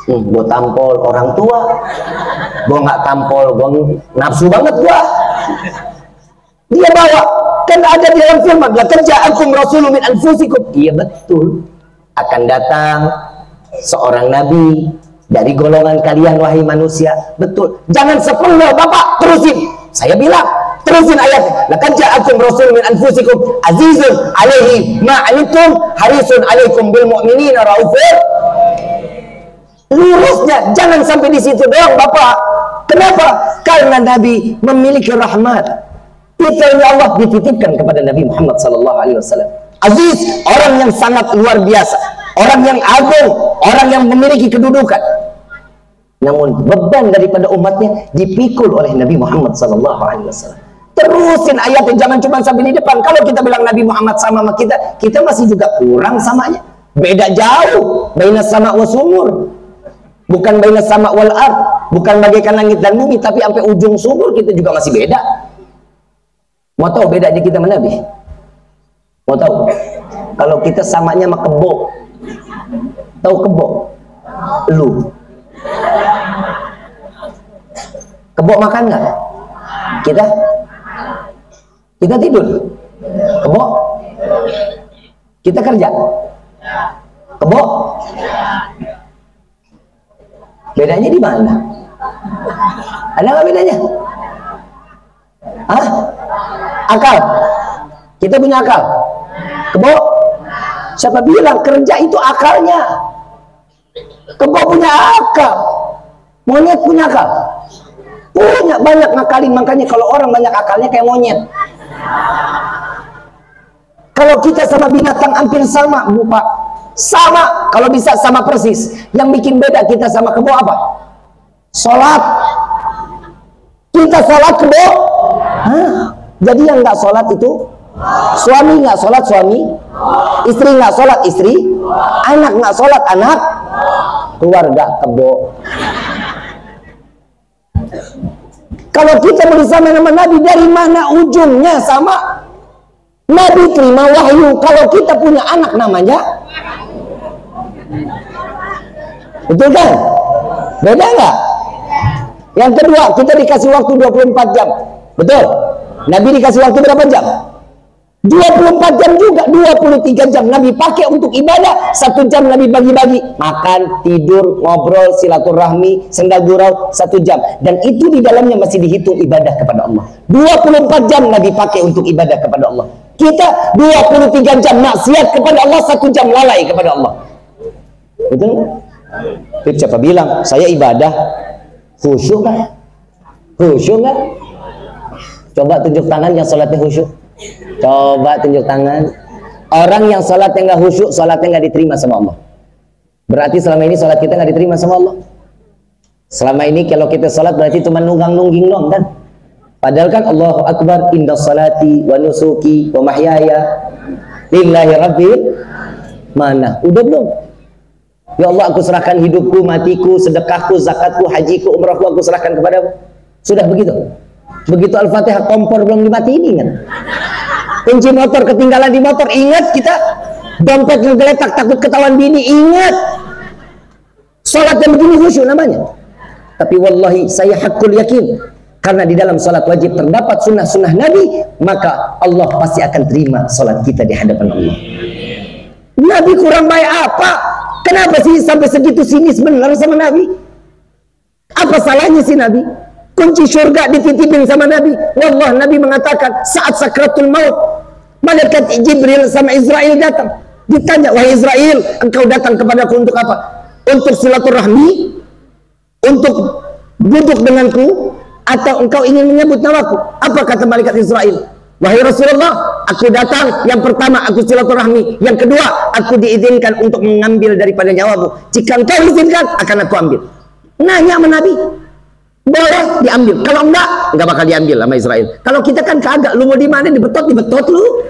Gue tampol orang tua, gue nggak tampol, gue nafsu banget gue. Dia bawa, kan ada di dalam firman, la ja'akum rasulun min anfusikum. Iya betul, akan datang seorang nabi dari golongan kalian wahai manusia. Betul, jangan sepuluh Bapak terusin. Saya bilang, terusin ayatnya. Laqad ja'akum rasulun min anfusikum azizun 'alaihi ma 'anittum harisun 'alaikum bil mu'minina raufur. Lurusnya jangan sampai di situ doang Bapak. Kenapa? Karena Nabi memiliki rahmat. Kita ini Allah dititipkan kepada Nabi Muhammad sallallahu alaihi wasallam. Aziz, orang yang sangat luar biasa, orang yang agung, orang yang memiliki kedudukan. Namun beban daripada umatnya dipikul oleh Nabi Muhammad sallallahu alaihi wasallam. Terusin ayatnya, jangan cuma sampai di depan. Kalau kita bilang Nabi Muhammad sama kita, kita masih juga kurang samanya. Beda jauh, baina sama wa sumur. Bukan baina sama wal ard, bukan bagaikan langit dan bumi, tapi sampai ujung sumur kita juga masih beda. Mau tahu bedanya kita sama Nabi? Mau tahu? Kalau kita samanya sama kebo. Tahu kebo? Lu. Kebo makan nggak? Kita tidur. Kebo? Kita kerja. Kebo? Bedanya di mana? Ada nggak bedanya? Hah? Akal. Kita punya akal. Kebo? Siapa bilang kerja itu akalnya? Kebo punya akal. Monyet punya akal. Punya banyak ngakalin, makanya kalau orang banyak akalnya kayak monyet. Kalau kita sama binatang hampir sama, Bu Pak. Sama, kalau bisa sama persis. Yang bikin beda kita sama kebo apa? Sholat. Kita sholat kebo. Jadi yang nggak sholat itu suami, nggak sholat suami, istri nggak sholat istri, anak nggak sholat anak, keluarga kebo. Kalau kita bersama nama Nabi, dari mana ujungnya sama? Nabi terima wahyu. Kalau kita punya anak namanya, betul kan? Beda nggak? Yang kedua, kita dikasih waktu 24 jam. Betul? Nabi dikasih waktu berapa jam? 24 jam juga, 23 jam Nabi pakai untuk ibadah, 1 jam Nabi bagi-bagi, makan, tidur, ngobrol, silaturahmi, senda gurau, 1 jam, dan itu di dalamnya masih dihitung ibadah kepada Allah. 24 jam Nabi pakai untuk ibadah kepada Allah. Kita 23 jam maksiat kepada Allah, 1 jam lalai kepada Allah. Betul? Siapa bilang saya ibadah khusyuk kan? Khusyuk kan? Coba tunjuk tangan yang sholatnya khusyuk. Coba tunjuk tangan. Orang yang sholatnya nggak khusyuk, sholatnya nggak diterima sama Allah. Berarti selama ini sholat kita nggak diterima sama Allah. Selama ini kalau kita sholat berarti cuma nunggang-nungging dong kan? Padahal kan Allahu Akbar inda sholati wa nusuki wa mahyaya lillahi rabbil mana? Udah belum? Ya Allah, aku serahkan hidupku, matiku, sedekahku, zakatku, hajiku, umrahku, aku serahkan kepadamu. Sudah begitu? Begitu Al-Fatihah kompor belum dimatiin kan? kunci motor ketinggalan di motor, ingat kita. Dompet ngegeletak takut ketahuan bini, ingat. Sholat yang begini khusyuk namanya. Tapi wallahi saya hakul yakin, karena di dalam sholat wajib terdapat sunnah-sunnah Nabi, maka Allah pasti akan terima sholat kita di hadapan Allah. Nabi kurang baik apa? Kenapa sih sampai segitu sinis benar sama Nabi? Apa salahnya sih Nabi? Kunci surga dititipin sama Nabi. Wallah, Nabi mengatakan saat sakratul maut, malaikat Jibril sama Israel datang. Ditanya, wahai Israel, engkau datang kepadaku untuk apa? Untuk silaturahmi? Untuk duduk denganku? Atau engkau ingin menyebut namaku? Apa kata malaikat Israel? Wahai Rasulullah, aku datang, yang pertama aku silaturahmi, yang kedua aku diizinkan untuk mengambil daripada nyawamu. Jika engkau izinkan, akan aku ambil. Nanya sama Nabi, boleh diambil. Kalau enggak bakal diambil sama Israel. Kalau kita kan kagak, lu mau di mana, dibetot lu.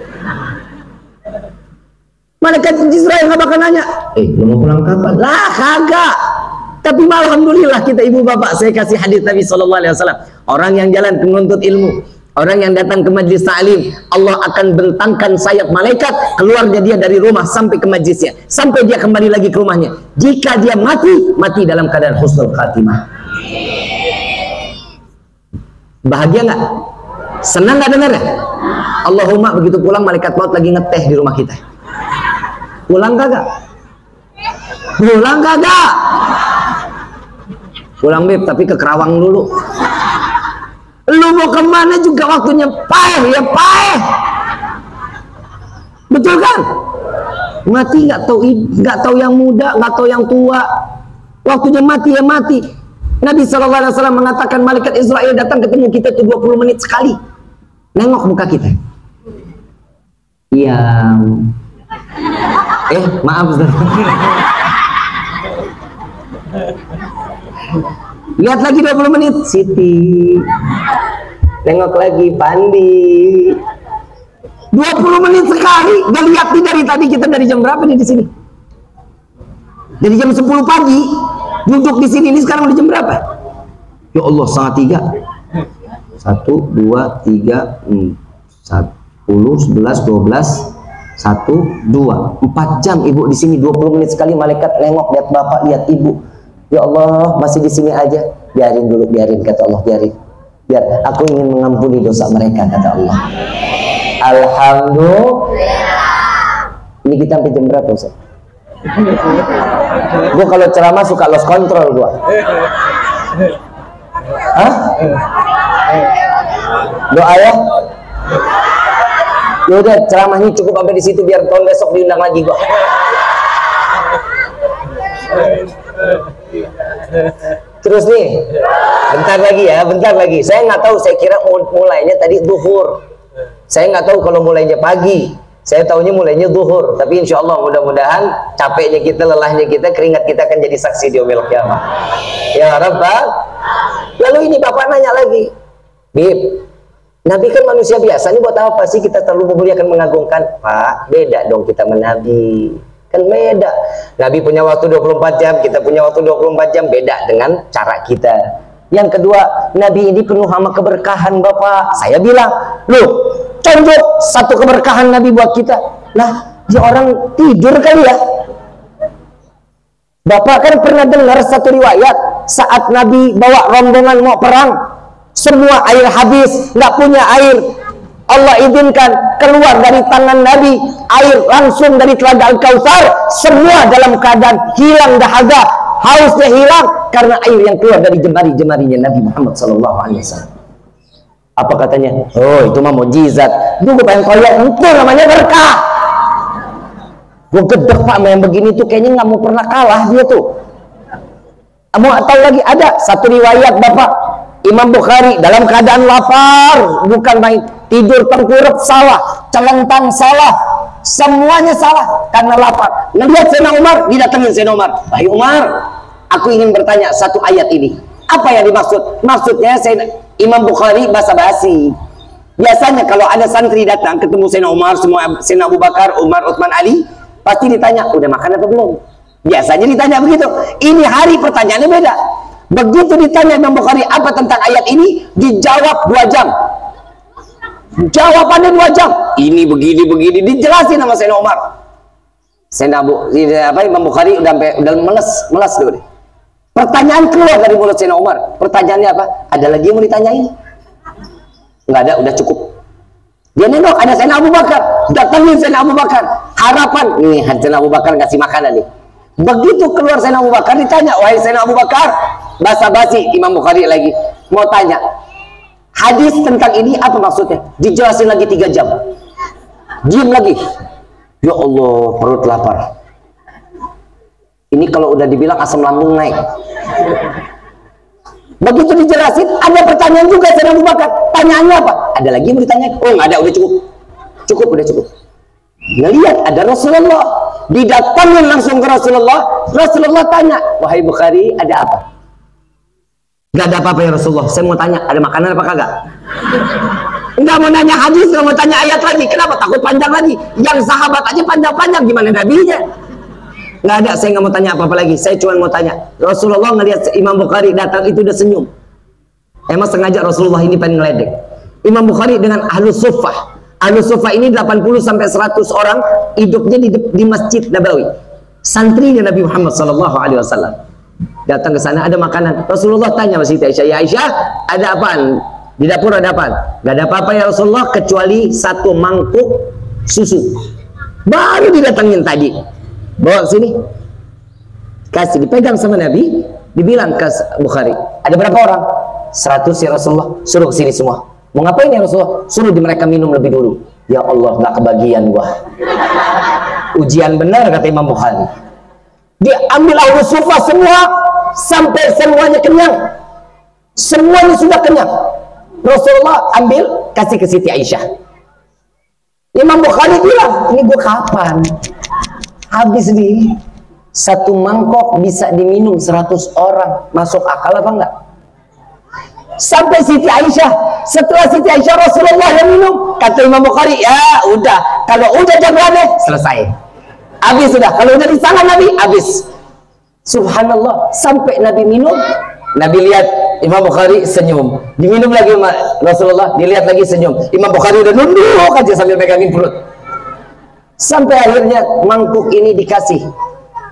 Malaikat Israel nggak bakal nanya, lu mau pulang kapan? Lah kagak. Tapi alhamdulillah kita ibu bapak, saya kasih hadis Nabi SAW. Orang yang jalan menuntut ilmu, orang yang datang ke majlis ta'lim, Allah akan bentangkan sayap malaikat, keluarnya dia dari rumah sampai ke majlisnya, sampai dia kembali lagi ke rumahnya. Jika dia mati dalam keadaan husnul khatimah. Bahagia nggak? Senang nggak dengar ya? Allahumma, begitu pulang malaikat maut lagi ngeteh di rumah kita. Pulang kagak? Pulang kagak? Pulang Beb, tapi ke Kerawang dulu. Lu mau kemana juga waktunya payah ya payah. Betul kan? Mati nggak tahu yang muda, nggak tahu yang tua. Waktunya mati ya mati. Nabi SAW mengatakan malaikat Israel datang ketemu kita tuh 20 menit sekali. Nengok muka kita. Yang maaf Ustaz. Lihat lagi 20 menit, Siti. Nengok lagi, Pandi. 20 menit sekali. Gak lihat nih dari tadi kita dari jam berapa nih di sini? Dari jam 10 pagi duduk di sini, ini sekarang udah jam berapa? Ya Allah, 2:30. 1, 2, 3, 10, 11, 12, 1, 2, 4 jam ibu di sini. 20 menit sekali malaikat nengok, lihat bapak, lihat ibu. Ya Allah, masih di sini aja. Biarin dulu, biarin, kata Allah, biarin. Biar aku ingin mengampuni dosa mereka, kata Allah. Alhamdulillah. Ini kita sampai jam berapa Ustaz? Gua kalau ceramah suka lost control gua. Hah? Doa ya? Yaudah, ceramahnya cukup sampai di situ, biar tahun besok diundang lagi gua. Terus nih, bentar lagi. Saya nggak tahu, saya kira mulainya tadi zuhur. Saya nggak tahu kalau mulainya pagi. Saya tahunya mulainya zuhur. Tapi insya Allah mudah-mudahan capeknya kita, lelahnya kita, keringat kita akan jadi saksi di yaumil qiyamah. Ya Rabbal. Lalu ini bapak nanya lagi, Bib, Nabi kan manusia biasa, ini buat apa sih kita terlalu memuliakan, mengagungkan? Pak, beda dong kita sama Nabi. Kan beda. Nabi punya waktu 24 jam, kita punya waktu 24 jam, beda dengan cara kita. Yang kedua, Nabi ini penuh sama keberkahan Bapak. Saya bilang, loh, contoh satu keberkahan Nabi buat kita. Lah, dia orang tidur kali ya. Bapak kan pernah dengar satu riwayat, saat Nabi bawa rombongan mau perang, semua air habis, nggak punya air. Allah izinkan keluar dari tangan Nabi air langsung dari telaga Al-Kautsar, semua dalam keadaan hilang dahaga, hausnya hilang karena air yang keluar dari jemari-jemarinya Nabi Muhammad SAW. Apa katanya? Oh, itu mah mukjizat. Gue pengen koyak, itu namanya berkah. Gue gedek Pak, yang begini tuh kayaknya nggak mau pernah kalah dia tuh. Mau tahu lagi, ada satu riwayat Bapak Imam Bukhari dalam keadaan lapar, bukan main, tidur tengkurap salah, celentang salah, semuanya salah karena lapar. Ngelihat Sayyidina Umar, didatengin Sayyidina Umar. Wahai Umar, aku ingin bertanya satu ayat ini. Apa yang dimaksud? Maksudnya Imam Bukhari basa-basi. Biasanya kalau ada santri datang ketemu Sayyidina Umar, semua Sayyidina Abu Bakar, Umar, Utsman, Ali, pasti ditanya, udah makan atau belum? Biasanya ditanya begitu. Ini hari pertanyaannya beda. Begitu ditanya Imam Bukhari apa tentang ayat ini, dijawab 2 jam. Jawabannya 2 jam. Ini begini dijelasin sama Sayyidina Umar. Imam Bukhari udah meles dulu deh. Pertanyaan keluar dari mulut Sayyidina Umar. Pertanyaannya apa? Ada lagi yang mau ditanyain? Nggak ada, udah cukup. Dia nengok, ada Sayyidina Abu Bakar. Datangin Sayyidina Abu Bakar. Harapan, nih Sayyidina Abu Bakar ngasih makanan nih. Begitu keluar Sayyidina Abu Bakar, ditanya, wahai Sayyidina Abu Bakar, basa-basi Imam Bukhari lagi mau tanya, hadis tentang ini apa maksudnya? Dijelasin lagi 3 jam. Diam lagi. Ya Allah, perut lapar. Ini kalau udah dibilang asam lambung naik. Begitu dijelasin, ada pertanyaan juga Sayyidina Abu Bakar. Tanyaannya apa? Ada lagi yang ditanya? Oh, nggak ada, udah cukup. Udah cukup. Ngelihat ada Rasulullah. Didatangin langsung ke Rasulullah. Rasulullah tanya, wahai Bukhari, ada apa? Nggak ada apa-apa ya Rasulullah. Saya mau tanya, ada makanan apa kagak? Nggak mau nanya hadis, nggak mau tanya ayat lagi. Kenapa? Takut panjang lagi. Yang sahabat aja panjang-panjang, gimana nabinya? Nggak ada, saya nggak mau tanya apa-apa lagi. Saya cuma mau tanya, Rasulullah ngelihat Imam Bukhari datang itu udah senyum. Emang sengaja Rasulullah ini pengen ngeledek. Imam Bukhari dengan Ahlus Suffah. Ahlus Suffah ini 80 sampai 100 orang hidupnya di Masjid Nabawi. Santrinya Nabi Muhammad SAW. Datang ke sana ada makanan. Rasulullah tanya sama Siti Aisyah, ya Aisyah, ada apaan? Di dapur ada apaan? Gak ada apa-apa ya Rasulullah kecuali 1 mangkuk susu. Baru didatengin tadi. Bawa sini. Kasih, dipegang sama Nabi, dibilang ke Bukhari, ada berapa orang? 100 ya Rasulullah. Suruh ke sini semua. Mau ngapain ya Rasulullah? Suruh di mereka minum lebih dulu. Ya Allah, gak kebagian gua. Ujian benar kata Imam Bukhari. Diambil Ahlus Suffah semua sampai semuanya kenyang. Semuanya sudah kenyang. Rasulullah ambil kasih ke Siti Aisyah. Imam Bukhari bilang, ini gua kapan? Habis nih. 1 mangkok bisa diminum 100 orang. Masuk akal apa enggak? Sampai Siti Aisyah. Setelah Siti Aisyah Rasulullah yang minum. Kata Imam Bukhari, ya udah. Kalau udah jagoannya selesai. Habis sudah. Kalau udah di tangan Nabi, habis. Subhanallah. Sampai Nabi minum, Nabi lihat Imam Bukhari senyum. Diminum lagi Rasulullah, dilihat lagi senyum. Imam Bukhari udah nunduk aja sambil pegangin perut. Sampai akhirnya mangkuk ini dikasih.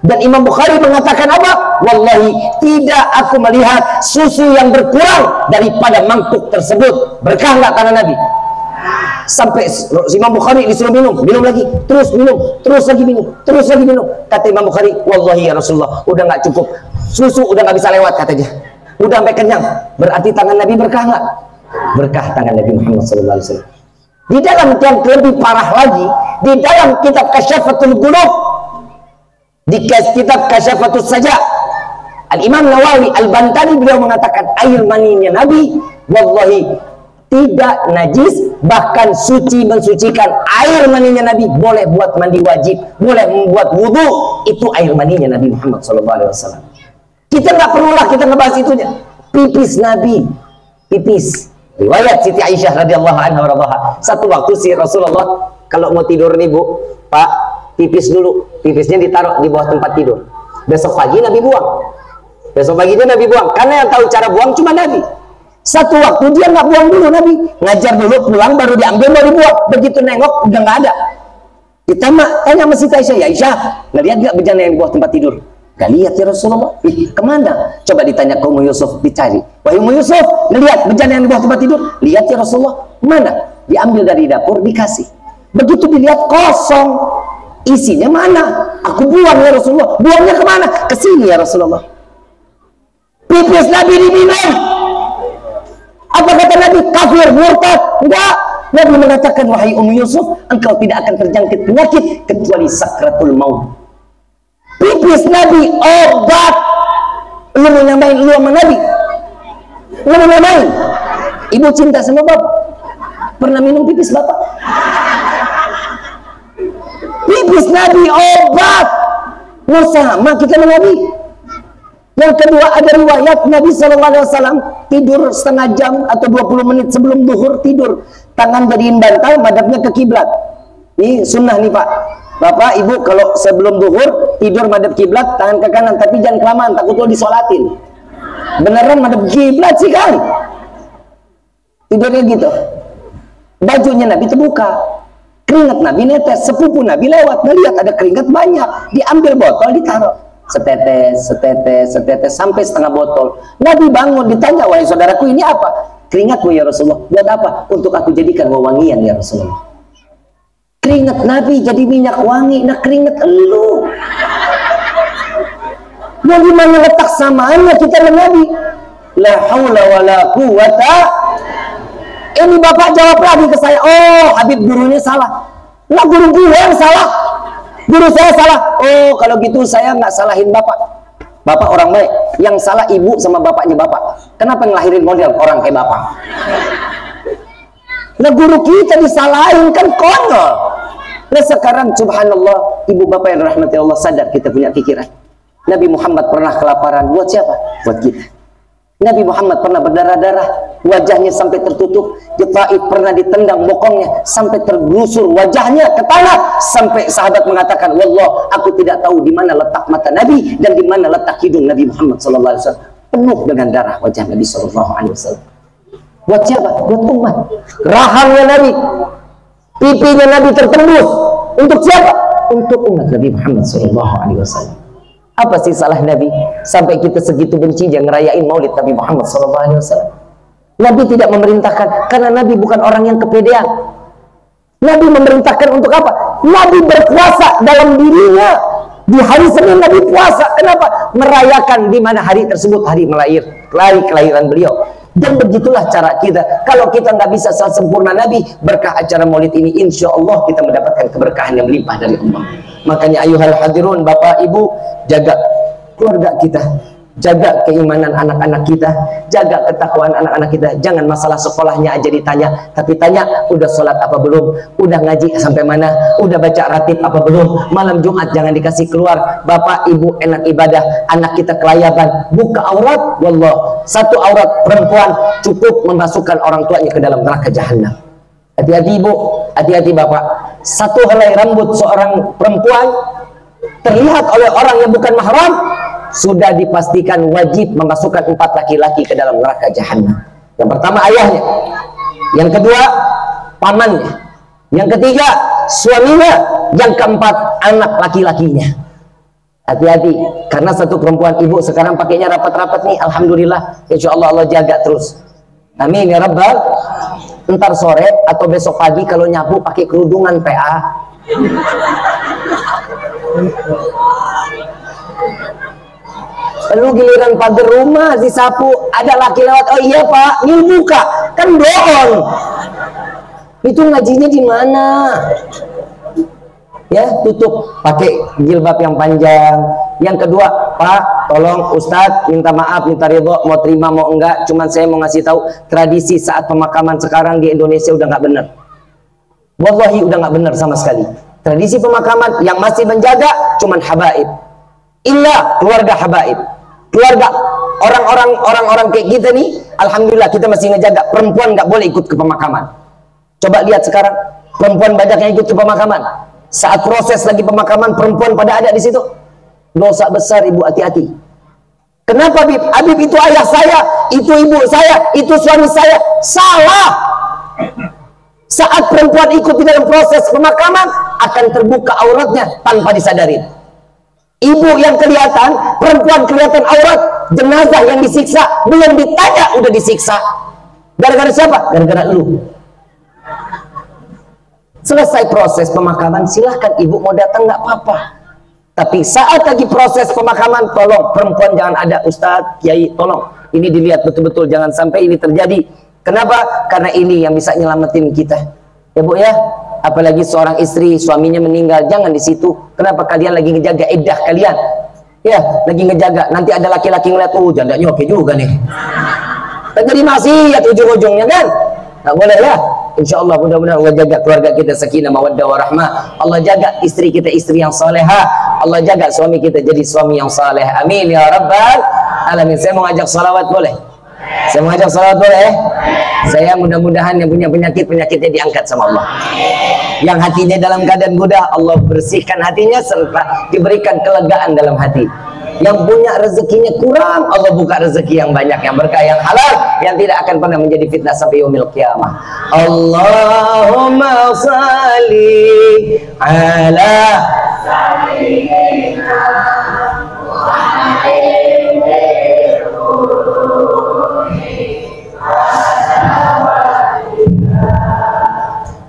Dan Imam Bukhari mengatakan apa? Wallahi, tidak aku melihat susu yang berkurang daripada mangkuk tersebut. Berkah nggak tangan Nabi? Sampai Imam Bukhari disuruh minum, minum lagi, terus minum, terus lagi minum, terus lagi minum. Kata Imam Bukhari, wallahi ya Rasulullah, udah nggak cukup, susu udah nggak bisa lewat katanya. Udah sampai kenyang. Berarti tangan Nabi berkah nggak? Berkah tangan Nabi Muhammad SAW. Di dalam yang lebih parah lagi, di dalam kitab Kasyafatul Qulub, di kitab Kasyafatus Saja, Al-Imam Nawawi Al-Bantani beliau mengatakan air maninya Nabi wallahi tidak najis, bahkan suci, mensucikan. Air maninya Nabi boleh buat mandi wajib, boleh membuat wudhu. Itu air maninya Nabi Muhammad SAW. Kita nggak perlulah kita ngebahas itunya. Pipis Nabi, pipis. Riwayat Siti Aisyah radhiyallahu anha radhaha. Satu waktu si Rasulullah kalau mau tidur nih Bu, Pak, pipis dulu. Pipisnya ditaruh di bawah tempat tidur. Besok pagi Nabi buang. Besok paginya Nabi buang. Karena yang tahu cara buang cuma Nabi. Satu waktu dia nggak buang dulu Nabi. Ngajar dulu, pulang baru diambil, baru dibuang. Begitu nengok udah nggak ada. Tanya sama Siti Aisyah, ya Aisyah, ngelihat nggak bejana yang di bawah tempat tidur? Gak lihat ya Rasulullah. Kemana? Coba ditanya ke Ummu Yusuf, dicari. Wahai Ummu Yusuf, ngelihat bejana yang di bawah tempat tidur? Lihat ya Rasulullah. Mana? Diambil dari dapur, dikasih. Begitu dilihat kosong. Isinya mana? Aku buang ya Rasulullah. Buangnya kemana? Kesini ya Rasulullah. Pipis Nabi diminum. Apa kata Nabi? Kafir, murtad? Enggak. Nabi mengatakan, wahai Ummu Yusuf, engkau tidak akan terjangkit penyakit kecuali sakratul maut. Pipis Nabi obat. Lu mau nyamain lu sama Nabi? Lu mau nyamain? Ibu cinta sama bapak? Pernah minum pipis bapak? Pipis Nabi obat. Mau sama kita sama Nabi? Yang kedua, ada riwayat Nabi SAW tidur setengah jam atau 20 menit sebelum duhur tidur. Tangan jadiin bantal, madhabnya ke kiblat. Ini sunnah nih Pak. Bapak, Ibu kalau sebelum duhur tidur madhab kiblat, tangan ke kanan, tapi jangan kelamaan, takut lo disolatin. Beneran madhab kiblat sih kan? Tidurnya gitu. Bajunya Nabi terbuka, keringat Nabi netes, sepupu Nabi lewat, ngelihat ada keringat banyak, diambil botol, ditaruh. Setetes, setetes, setetes, sampai setengah botol. Nabi bangun, ditanya, wahai saudaraku, ini apa? Keringatmu ya Rasulullah. Buat apa? Untuk aku jadikan wewangian ya Rasulullah. Keringat Nabi jadi minyak wangi. Nah, keringat elu. Nah, di mana letak samaannya kita dengan Nabi? La haula wala quwata. Ini bapak jawab lagi ke saya, oh Habib gurunya salah. Nah, guru gue yang salah. Guru saya salah. Oh, kalau gitu saya nggak salahin bapak. Bapak orang baik. Yang salah ibu sama bapaknya bapak. Kenapa ngelahirin model orang kayak bapak? Nah, guru kita disalahin, kan konyol. Nah, sekarang subhanallah, ibu bapak yang rahmati Allah, sadar kita punya pikiran. Nabi Muhammad pernah kelaparan. Buat siapa? Buat kita. Nabi Muhammad pernah berdarah-darah, wajahnya sampai tertutup. Di Taif pernah ditendang bokongnya sampai tergusur wajahnya ke tanah, sampai sahabat mengatakan, wallah, aku tidak tahu di mana letak mata Nabi dan di mana letak hidung Nabi Muhammad SAW. Penuh dengan darah wajah Nabi SAW. Buat siapa? Buat umat. Rahangnya Nabi, pipinya Nabi tertembus. Untuk siapa? Untuk umat Nabi Muhammad SAW. Apa sih salah Nabi sampai kita segitu bencinya ngerayain maulid Nabi Muhammad SAW? Nabi tidak memerintahkan, karena Nabi bukan orang yang kepedean. Nabi memerintahkan untuk apa? Nabi berpuasa dalam dirinya. Di hari Senin Nabi puasa. Kenapa? Merayakan di mana hari tersebut hari kelahiran beliau. Dan begitulah cara kita. Kalau kita nggak bisa sempurna Nabi, berkah acara maulid ini, insya Allah kita mendapatkan keberkahan yang melimpah dari Allah. Makanya ayuhal hadirun, bapak ibu, jaga keluarga kita, jaga keimanan anak-anak kita, jaga ketakwaan anak-anak kita. Jangan masalah sekolahnya aja ditanya, tapi tanya, udah sholat apa belum, udah ngaji sampai mana, udah baca ratib apa belum, malam Jumat jangan dikasih keluar. Bapak ibu enak ibadah, anak kita kelayaban, buka aurat. Wallah, satu aurat perempuan cukup memasukkan orang tuanya ke dalam neraka jahanam. Hati-hati ibu, hati-hati bapak. Satu helai rambut seorang perempuan terlihat oleh orang yang bukan mahram, sudah dipastikan wajib memasukkan 4 laki-laki ke dalam neraka jahanam. Yang pertama ayahnya, yang kedua pamannya, yang ketiga suaminya, yang keempat anak laki-lakinya. Hati-hati, karena satu perempuan ibu sekarang pakainya rapat-rapat nih, alhamdulillah, insya Allah Allah jaga terus. Amin ya rabbal. Ntar sore atau besok pagi kalau nyapu pakai kerudungan PA. Lalu giliran pagar rumah disapu, ada laki lewat, oh iya pak, ini buka, kan bohong. Itu ngajinya di mana? Ya, tutup, pakai jilbab yang panjang. Yang kedua, Pak, tolong Ustadz minta maaf, minta ridho, mau terima mau enggak, cuman saya mau ngasih tahu tradisi saat pemakaman sekarang di Indonesia udah nggak bener. Wallahi udah nggak bener sama sekali. Tradisi pemakaman yang masih menjaga cuman habaib. Illa keluarga habaib. Keluarga orang-orang kayak kita nih, alhamdulillah kita masih ngejaga. Perempuan nggak boleh ikut ke pemakaman. Coba lihat sekarang, perempuan banyak yang ikut ke pemakaman. Saat proses lagi pemakaman, perempuan pada ada di situ. Dosa besar ibu, hati-hati. Kenapa Habib? Habib itu ayah saya, itu ibu saya, itu suami saya. Salah. Saat perempuan ikut di dalam proses pemakaman, akan terbuka auratnya tanpa disadari. Ibu yang kelihatan, perempuan kelihatan aurat, jenazah yang disiksa, belum ditanya udah disiksa. Gara-gara siapa? Gara-gara lu. Selesai proses pemakaman, silahkan ibu mau datang nggak apa-apa. Tapi saat lagi proses pemakaman, tolong perempuan jangan ada. Ustadz, Kiai, tolong ini dilihat betul-betul, jangan sampai ini terjadi. Kenapa? Karena ini yang bisa nyelamatin kita. Ya bu ya, apalagi seorang istri suaminya meninggal, jangan di situ. Kenapa? Kalian lagi ngejaga iddah kalian. Ya, lagi ngejaga. Nanti ada laki-laki ngeliat, oh jandanya oke juga nih. Terjadi maksiat ujung-ujungnya kan? Nggak boleh ya. Insya Allah mudah-mudahan Allah jaga keluarga kita sakinah mawaddah warahmah. Allah jaga istri kita istri yang salehah. Allah jaga suami kita jadi suami yang saleh. Amin ya rabbal alamin. Saya mau ngajak salawat boleh? Saya mau ngajak salawat boleh? Saya mudah-mudahan yang punya penyakitnya diangkat sama Allah. Yang hatinya dalam keadaan mudah, Allah bersihkan hatinya serta diberikan kelegaan dalam hati. Yang punya rezekinya kurang, Allah buka rezeki yang banyak, yang berkah, yang halal, yang tidak akan pernah menjadi fitnah sampai yaumil qiyamah. Allahumma shalli ala sayyidina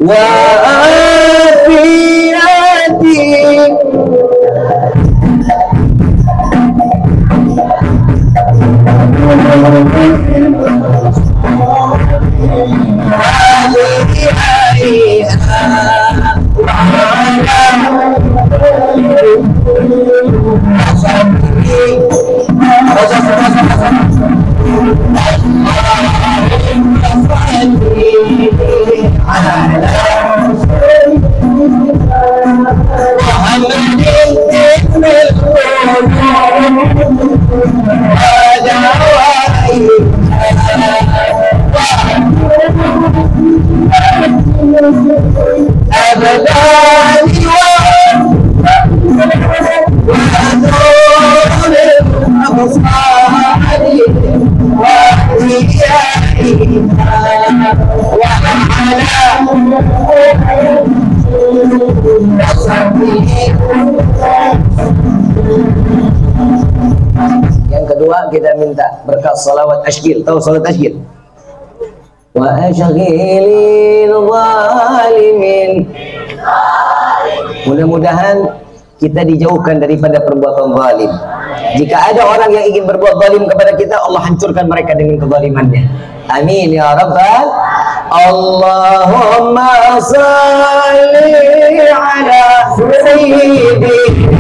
wa afiyati Yang kedua kita minta berkat salawat ashgil. Tahu salat ashgil? Wa ashghilil zalimin. Mudah-mudahan kita dijauhkan daripada perbuatan zalim. Jika ada orang yang ingin berbuat zalim kepada kita, Allah hancurkan mereka dengan kezalimannya. Amin ya rabbal. Allahumma salli ala sayyidina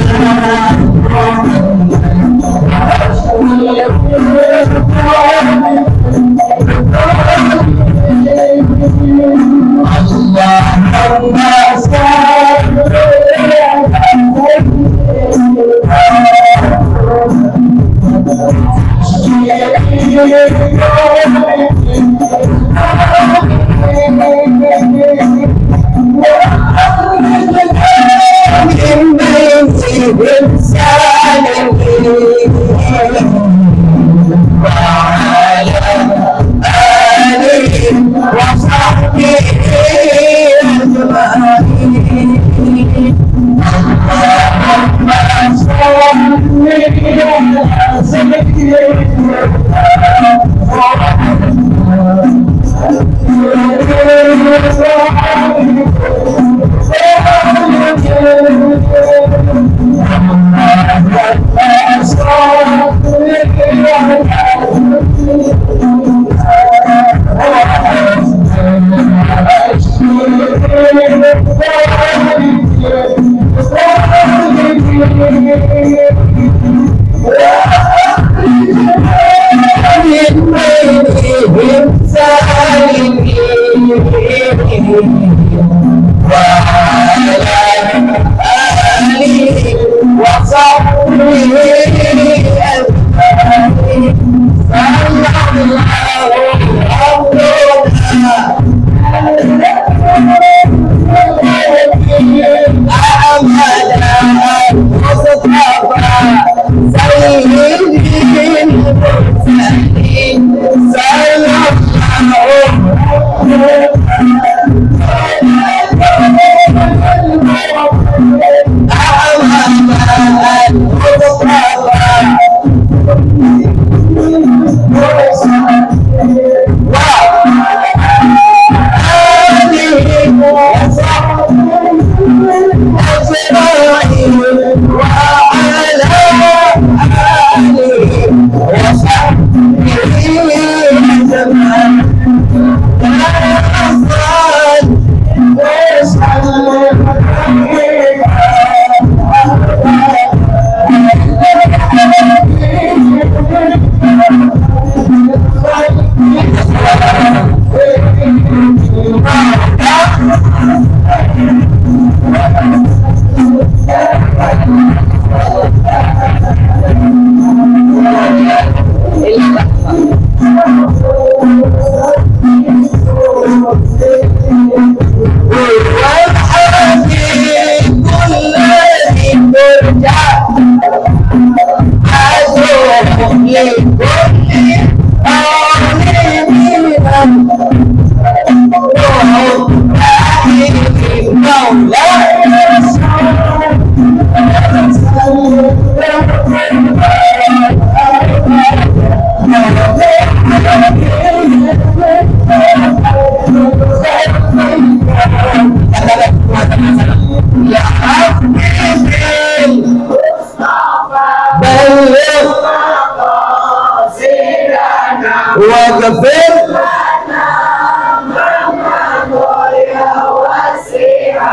waghfir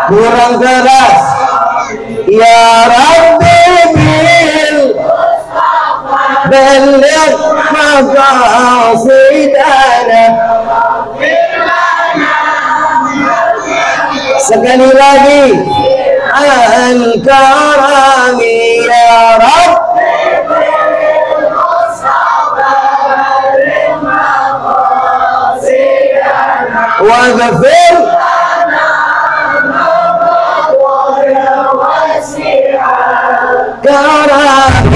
kurang keras ya Rabbi bil balligh maqasidana. Sekali lagi al-karami ya Rabbi waghfir karami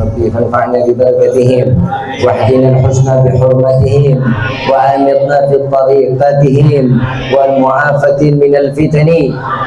ربي فانفعنا ببركتهم واهدنا الحسنى بحرمتهم وامطنا في طريقتهم والمعافاة من الفتن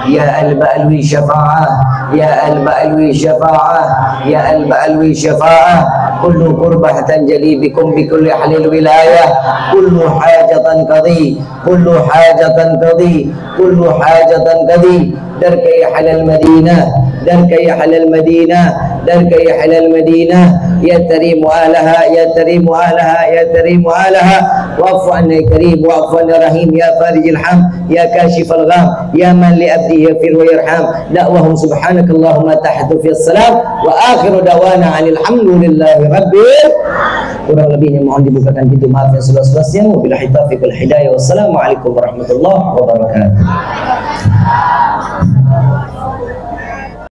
يا البألوي شفاعة يا البألوي شفاعة يا البألوي شفاعة كل قربة تنجلي بكم بكل أهل الولاية كل حاجة قضي كل حاجة قضي كل حاجة قضي درك يحل المدينة درك يحل المدينة درك يحل المدينة يا كريم أهلها يا كريم أهلها يا كريم أهلها واعف عنا يا كريم واعف عنا رحيم يا فارج الحم يا كاشف الغم يا من لأبده يغفر ويرحم دعوهم سبحانك اللهم تحت في السلام وآخر دعوانا عن الحمد لله رب. Kurang lebihnya mohon dibukakan pintu maaf yang seluas-luasnya. Wabillahi taufiq wal hidayah. Wassalamualaikum warahmatullahi wabarakatuh.